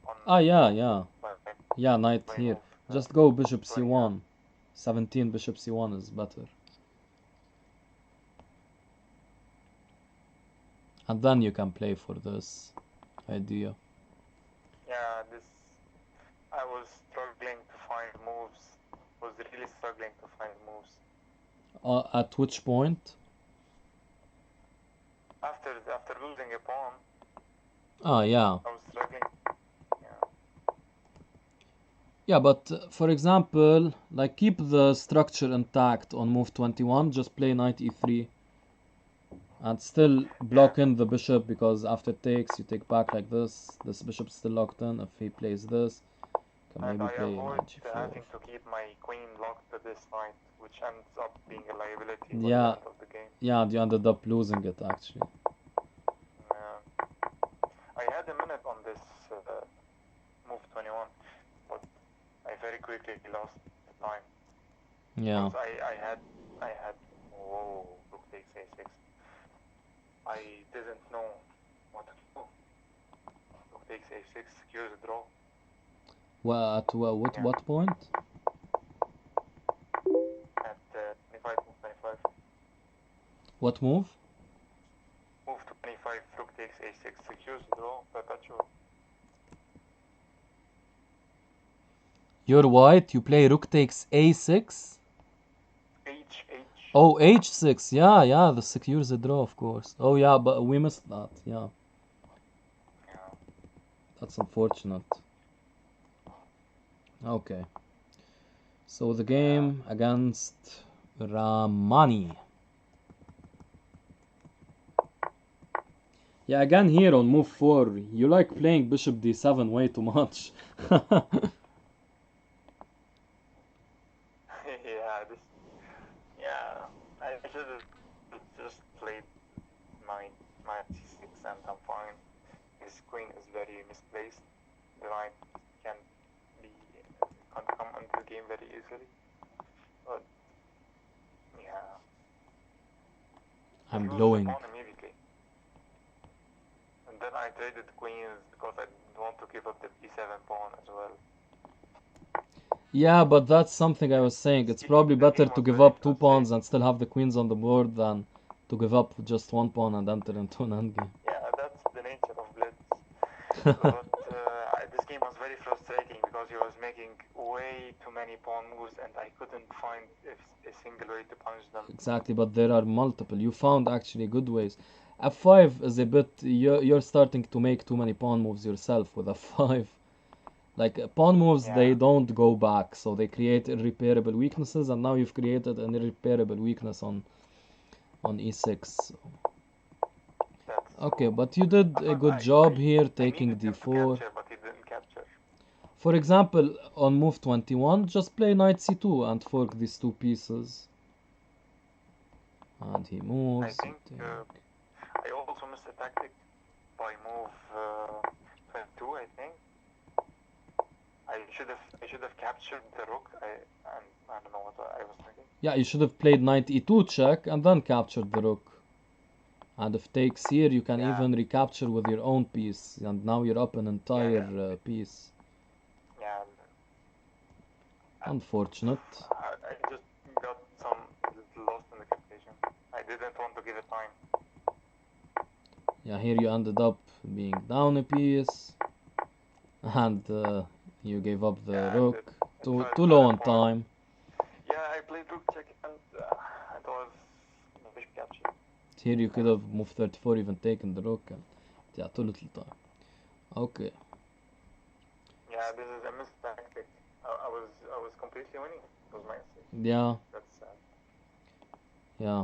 on... Ah, yeah. Yeah, knight here. Just go bishop c1. 17 bishop c1 is better. And then you can play for this idea. Yeah, I was struggling to find moves. Was really struggling to find moves. At which point? After losing a pawn. Ah, yeah. I was struggling. Yeah, but for example, like keep the structure intact on move 21, just play knight e3. And still block in the bishop, because after takes you take back like this. This bishop's still locked in. If he plays this, can And maybe I play avoid knight g4. having to keep my queen locked to this knight, which ends up being a liability Yeah. by the end of the game. Yeah, and you ended up losing it actually. I had a minute on this move 21, but I very quickly lost the time. Yeah. Because I had Whoa, rook takes a6. I didn't know what to do. Rook takes a6, secures the draw. Well, at what point? At 25, move 25. What move? Move to 25, rook takes a6, secures the draw, perpetual. You're white, you play rook takes a6? H. Oh, h6, yeah, the secures the draw, of course. Oh yeah, but we missed that, yeah. Yeah. That's unfortunate. Okay. So the game against Ramani. Yeah, again here on move 4, you like playing bishop d7 way too much. I should have just played my c6 and I'm fine. His queen is very misplaced. The knight can't come into the game very easily. But yeah, I'm he loses the glowing. pawn immediately. And then I traded the queens because I didn't want to give up the b7 pawn as well. Yeah, but that's something I was saying. It's probably better to give up 2 pawns and still have the queens on the board than to give up just 1 pawn and enter into an endgame. Yeah, that's the nature of blitz. But this game was very frustrating because he was making way too many pawn moves and I couldn't find a single way to punish them. Exactly, but there are multiple. You found actually good ways. F5 is a bit. You're starting to make too many pawn moves yourself with F5. Like pawn moves, they don't go back, so they create irreparable weaknesses, and now you've created an irreparable weakness on e6. So. Okay, but you did a good job here taking d4. Capture, but he didn't capture. For example, on move 21, just play knight c2 and fork these 2 pieces. And he moves. I think I also missed a tactic by move 22. I think I should have captured the rook. I don't know what I was thinking. Yeah, you should have played knight e2 check and then captured the rook. And if takes here, you can even recapture with your own piece, and now you're up an entire piece. Yeah. Unfortunate. I just got some lost in the calculation. I didn't want to give it time. Yeah, here you ended up being down a piece, and you gave up the rook. Too low on time. Yeah, I played rook check and it was bishop capture. Here you could have moved 34, even taken the rook, and yeah, too little time. Okay. Yeah, this is a missed tactic. I was completely winning. It was my mistake. Yeah. That's sad. Yeah.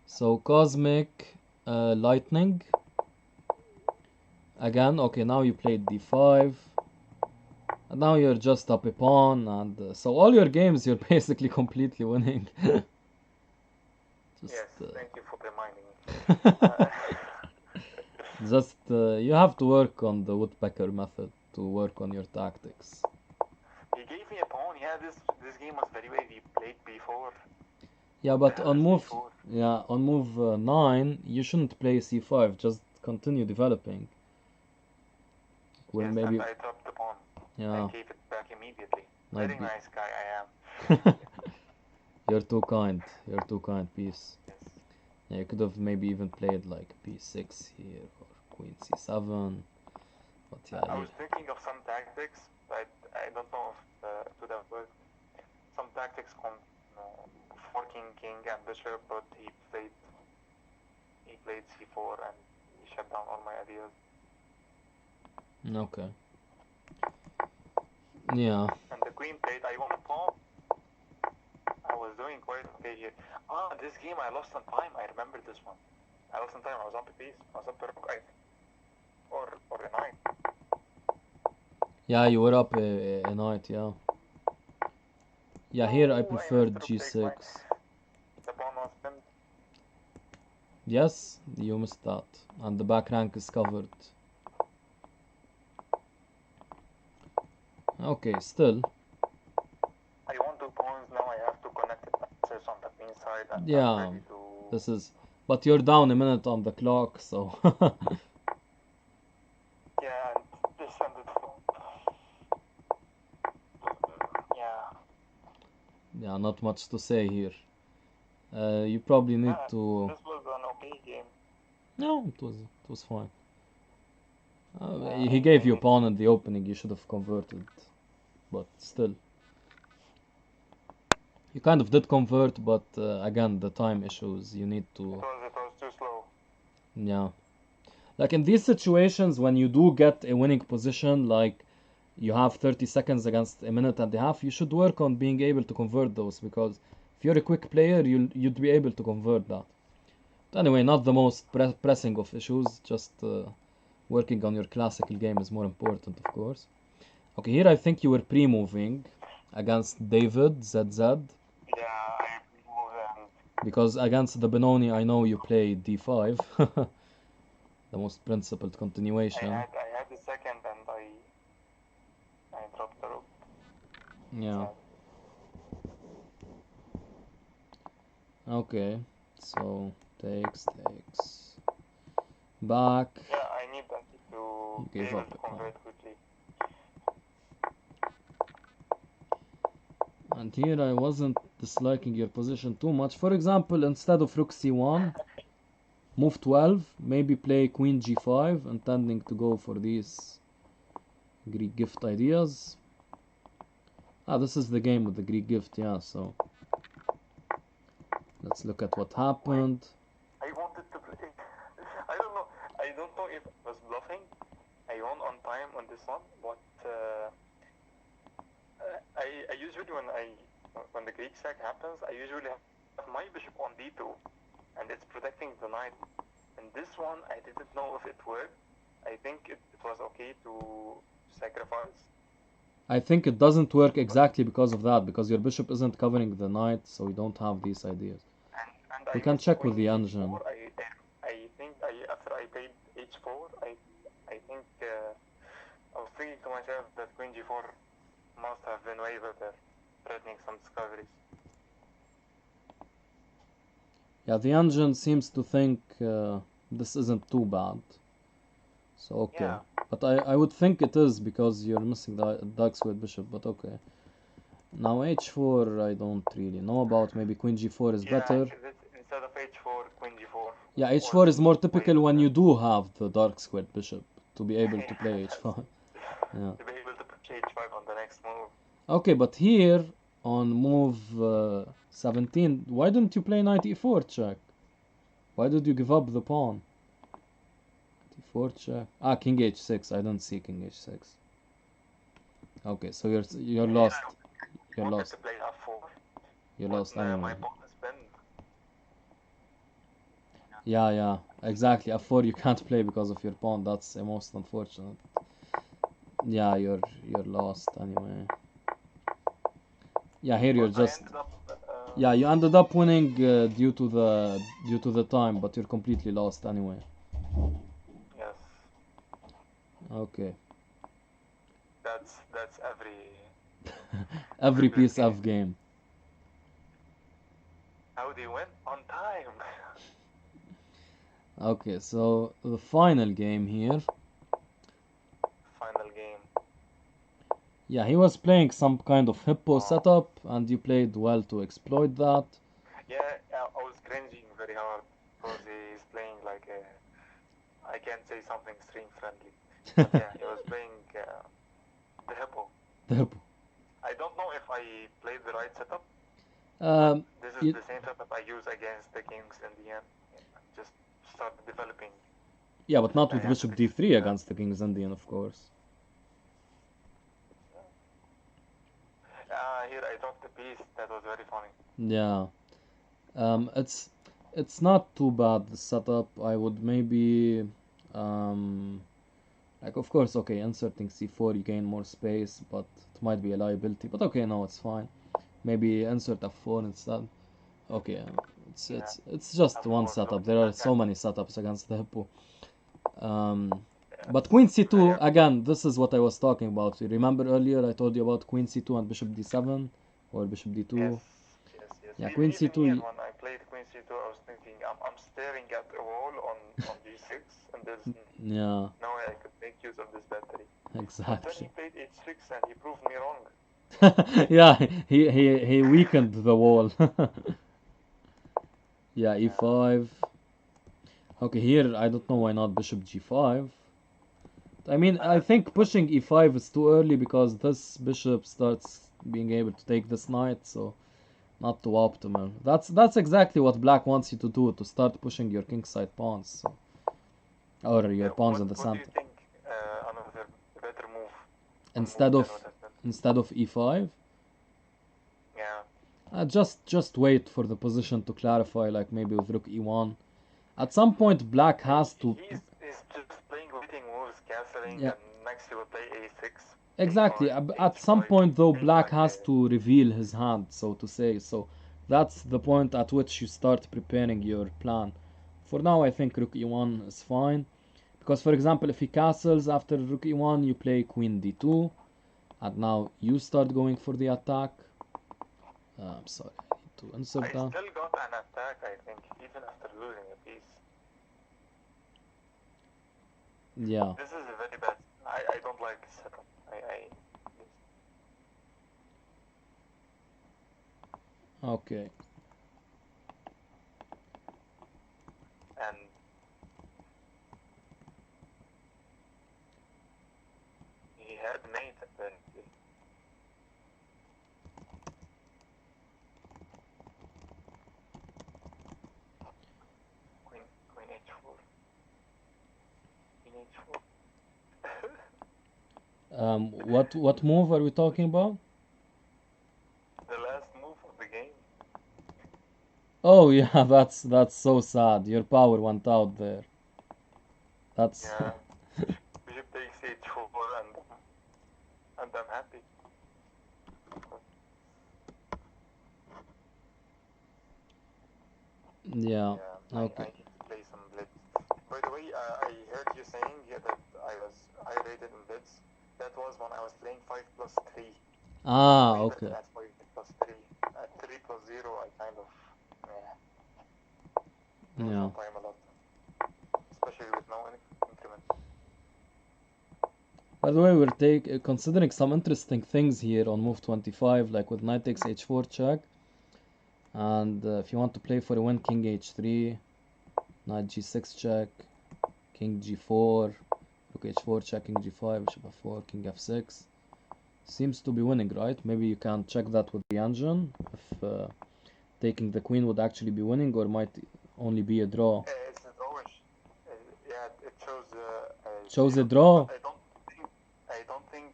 So Cosmic Lightning. Again, okay, now you played d5. And now you're just up a pawn, and so all your games you're basically completely winning. Yes, thank you for reminding me. Just, you have to work on the woodpecker method to work on your tactics. He gave me a pawn. Yeah, this game was very wavy. Played b4. Yeah, but on move 9, you shouldn't play c5. Just continue developing. Well, yes, maybe. And I dropped the pawn. Yeah. I gave it back immediately. Very nice guy I am. You're too kind. You're too kind, piece. Yes. Yeah, you could have maybe even played like p6 here or queen c7. But yeah, I was thinking of some tactics, but I don't know if it would have worked. Some tactics on forking king and bishop, but he played c4 and he shut down all my ideas. Okay. Yeah. And the queen played I want a pawn. I was doing quite okay here. This game I lost on time. I remember this one. I lost on time. I was up a piece. I was up a rook, I think. Or a knight. Yeah, you were up a knight, yeah. Yeah, here I preferred g6. The pawn was pinned. Yes, you missed that. And the back rank is covered. Okay, still. I want 2 pawns, now I have to connect the passers on the queenside and Yeah, I'm ready to. this is. But you're down a minute on the clock, so. Yeah, and descended from. Yeah. Yeah, not much to say here. You probably need Yeah, to. this was an okay game. No, it was fine. Yeah, He gave I you need. pawn in the opening. You should have converted, but still, you kind of did convert. But again, the time issues. You need to. It was too slow. Yeah. Like in these situations, when you do get a winning position, like you have 30 seconds against a minute and a half, you should work on being able to convert those because if you're a quick player, you'd be able to convert that. But anyway, not the most pressing of issues, just working on your classical game is more important, of course. Okay, here I think you were pre-moving against David ZZ Yeah, I moved and. because against the Benoni I know you play D5, the most principled continuation. I had the second and I dropped the rook. Yeah. Sad. Okay, so takes. Back. Yeah, I need that to You be gave able up to a pawn. convert quickly. And here I wasn't disliking your position too much. For example, instead of rook c1, move 12, maybe play queen g5, intending to go for these Greek gift ideas. Ah, this is the game with the Greek gift, yeah, so let's look at what happened. I wanted to play. I don't know. I don't know if I was bluffing. I won on time on this one, but I usually when the Greek sack happens, I usually have my bishop on d2, and it's protecting the knight. And this one, I didn't know if it worked. I think it was okay to sacrifice. I think it doesn't work exactly because of that, because your bishop isn't covering the knight, so you don't have these ideas. And We I can missed check with queen the d4. engine. I think after I played h4, I think I was thinking to myself that queen g4 must have been way better, threatening some discoveries. Yeah, the engine seems to think this isn't too bad. So, okay. Yeah. But I would think it is because you're missing the dark squared bishop, but okay. Now h4 I don't really know about. Maybe queen g4 is better. Instead of h4, queen g4. Yeah, h4 is more typical when you do have the dark squared bishop to be able to play h5. Yeah. To be able to put h5 on the next move. Okay, but here on move 17, why didn't you play knight e4 check? Why did you give up the pawn? e4 check. Ah, king h6. I don't see king h6. Okay, so you're lost. You're lost. To play f4. You're lost anyway. My pawn is pinned. Yeah, exactly. f4 you can't play because of your pawn. That's the most unfortunate. Yeah, you're lost anyway. Yeah, here you're just. Yeah, you ended up winning due to the time, but you're completely lost anyway. Yes. Okay. That's every PeaceF game. How do you win? On time. Okay, so the final game here. Final game. Yeah, he was playing some kind of hippo setup, and you played well to exploit that. Yeah, I was cringing very hard because he's playing like a. I can't say something stream friendly. But yeah, he was playing the hippo. The hippo. I don't know if I played the right setup. This is the same setup I use against the kings in the end. Just start developing. Yeah, but not with bishop d3 against the king's Indian, of course. Here I dropped the piece. That was very funny. Yeah. It's not too bad, the setup. I would maybe like, of course, okay, inserting c4 you gain more space, but it might be a liability. But okay, no, it's fine. Maybe insert f4 instead. Okay, it's just one setup. There are so many setups against the hippo. But queen c2, again, this is what I was talking about. You remember earlier I told you about queen c2 and bishop d7 or bishop d2? Yes. Yeah, queen Even c2. here, when I played queen c2, I was thinking I'm staring at a wall on g6, and there's Yeah, no way I could make use of this battery. But then exactly. he played h6 and he proved me wrong. Yeah, he weakened the wall. Yeah, e5. Okay, here I don't know why not bishop g5. I mean, I think pushing e5 is too early because this bishop starts being able to take this knight, so not too optimal. That's exactly what black wants you to do, to start pushing your kingside pawns, so, or your pawns in the What do you center. think another better move on Instead move 10 of would have been? instead of e5, Yeah. just wait for the position to clarify, like maybe with rook e1. At some point, black has to. He's just playing waiting moves, castling, Yeah, and next he will play a6, exactly. a5, At some h5, point, though, things black like has to reveal his hand, so to say. So that's the point at which you start preparing your plan. For now, I think rook e1 is fine. Because, for example, if he castles after rook e1, you play queen d2. And now you start going for the attack. I'm sorry, I need to insert I that. still got an attack, I think, even after losing a piece. Yeah, This is a very bad. I don't like this setup. okay. And he had mate apparently. Queen h4. Queen h4. What move are we talking about? The last move of the game. Oh yeah, that's so sad. Your power went out there. That's Yeah. Bishop takes h4 and I'm happy. yeah. Yeah, Okay. I need to play some blitz. By the way, I heard you saying that I was high rated in blitz. That was when I was playing 5 plus 3. I'm Ah, way better okay. at 5 plus 3. At 3 plus 0, I kind of lose Yeah. on time a lot. Especially with no increment. By the way, considering some interesting things here on move 25, like with knight takes h4 check, and if you want to play for a win, king h3, knight g6 check, king g4, rook h4 check, king g5, bishop f4, king f6. Seems to be winning, right? Maybe you can check that with the engine if taking the queen would actually be winning, or might only be a draw. It's a drawish. Yeah, it shows Shows a 0, draw. but I don't think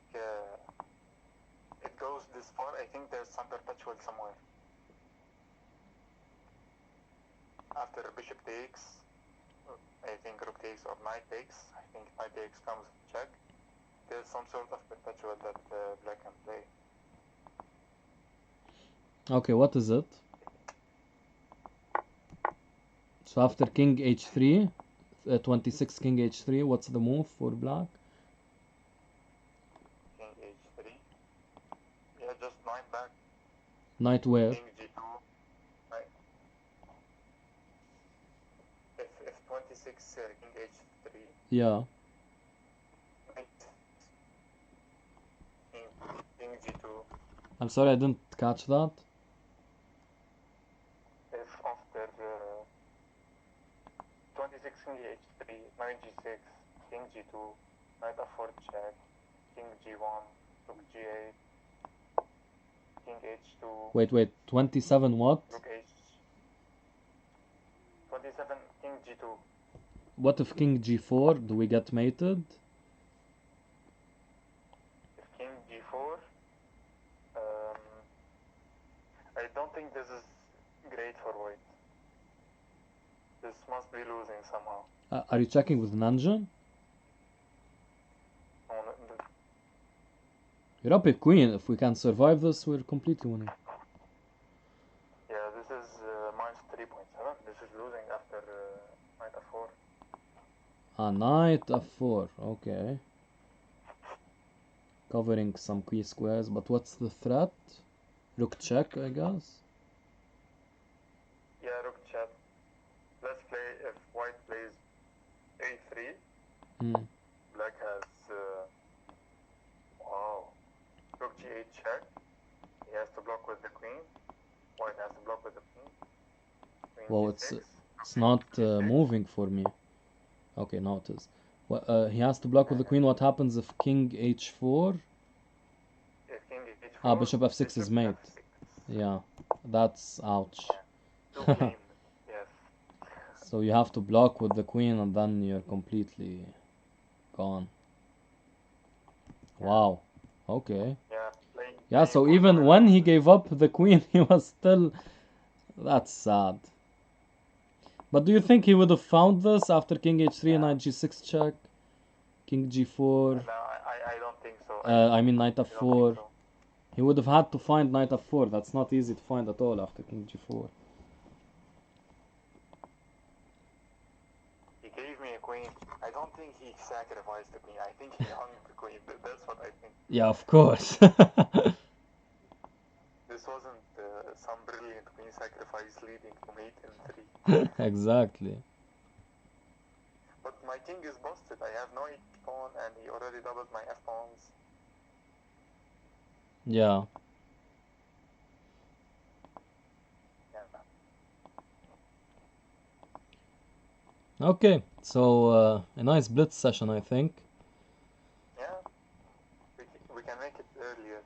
it goes this far. I think there's some perpetual somewhere. After bishop takes, I think rook takes or knight takes. I think knight takes comes check. There's some sort of perpetual that black can play. Okay, what is it? So after king h3, 26 king h3, what's the move for black? King h3. Yeah, just knight back. Knight where? King g2. Right. If 26 king h3. Yeah. Knight. King g2. I'm sorry, I didn't catch that. If after 26 king h3, knight g6, king g2, knight f4 check, king g1, rook g8, king h2, Wait, 27 what? rook h. 27 king g2. What if king g4? Do we get mated? If king g4, I don't think this is great for white. This must be losing somehow. Are you checking with an engine? No, You're up a queen. If we can survive this, we're completely winning. yeah, this is minus 3.7. This is losing after knight f4. Knight f4. Okay. Covering some key squares, but what's the threat? Rook check, I guess. Hmm. Black has wow. Rook g8 check. He has to block with the queen. White has to block with the queen. Queen Well, g6. it's not g6. moving for me. Okay, now it is. Well, he has to block with the queen. What happens if king h4? If king h4. Ah, bishop f6 is mate. f6. Yeah, that's ouch. Yeah. Too clean. Yes. So you have to block with the queen and then you're completely gone. Wow. Okay. Yeah. Yeah, Playing so for even fun when now. he gave up the queen, he was still... That's sad. But do you think he would have found this after king h3 and knight g6 check? King g4? No, I don't think so. I mean knight I don't think f4. so. He would have had to find knight f4. That's not easy to find at all after king g4. He gave me a queen. I don't think he sacrificed the queen. I think he hung the queen. That's what I think. Yeah, of course. This wasn't some brilliant queen sacrifice leading to mate in 3. Exactly. But my king is busted. I have no h pawn and he already doubled my f pawns. Yeah. Yeah. Okay, so a nice blitz session, I think. Yeah. We can make it earlier.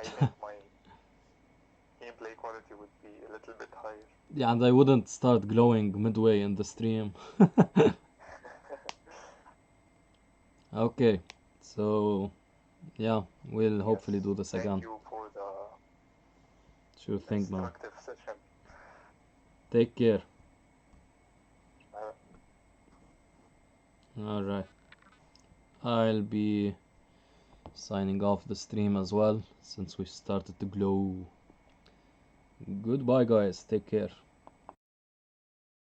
I think my gameplay quality would be a little bit higher. Yeah, and I wouldn't start glowing midway in the stream. Okay, so yeah, we'll hopefully do this again. Thank you for the Sure thing, man. instructive session. Take care. Uh, Alright. I'll be signing off the stream as well since we started to glow. Goodbye, guys. Take care.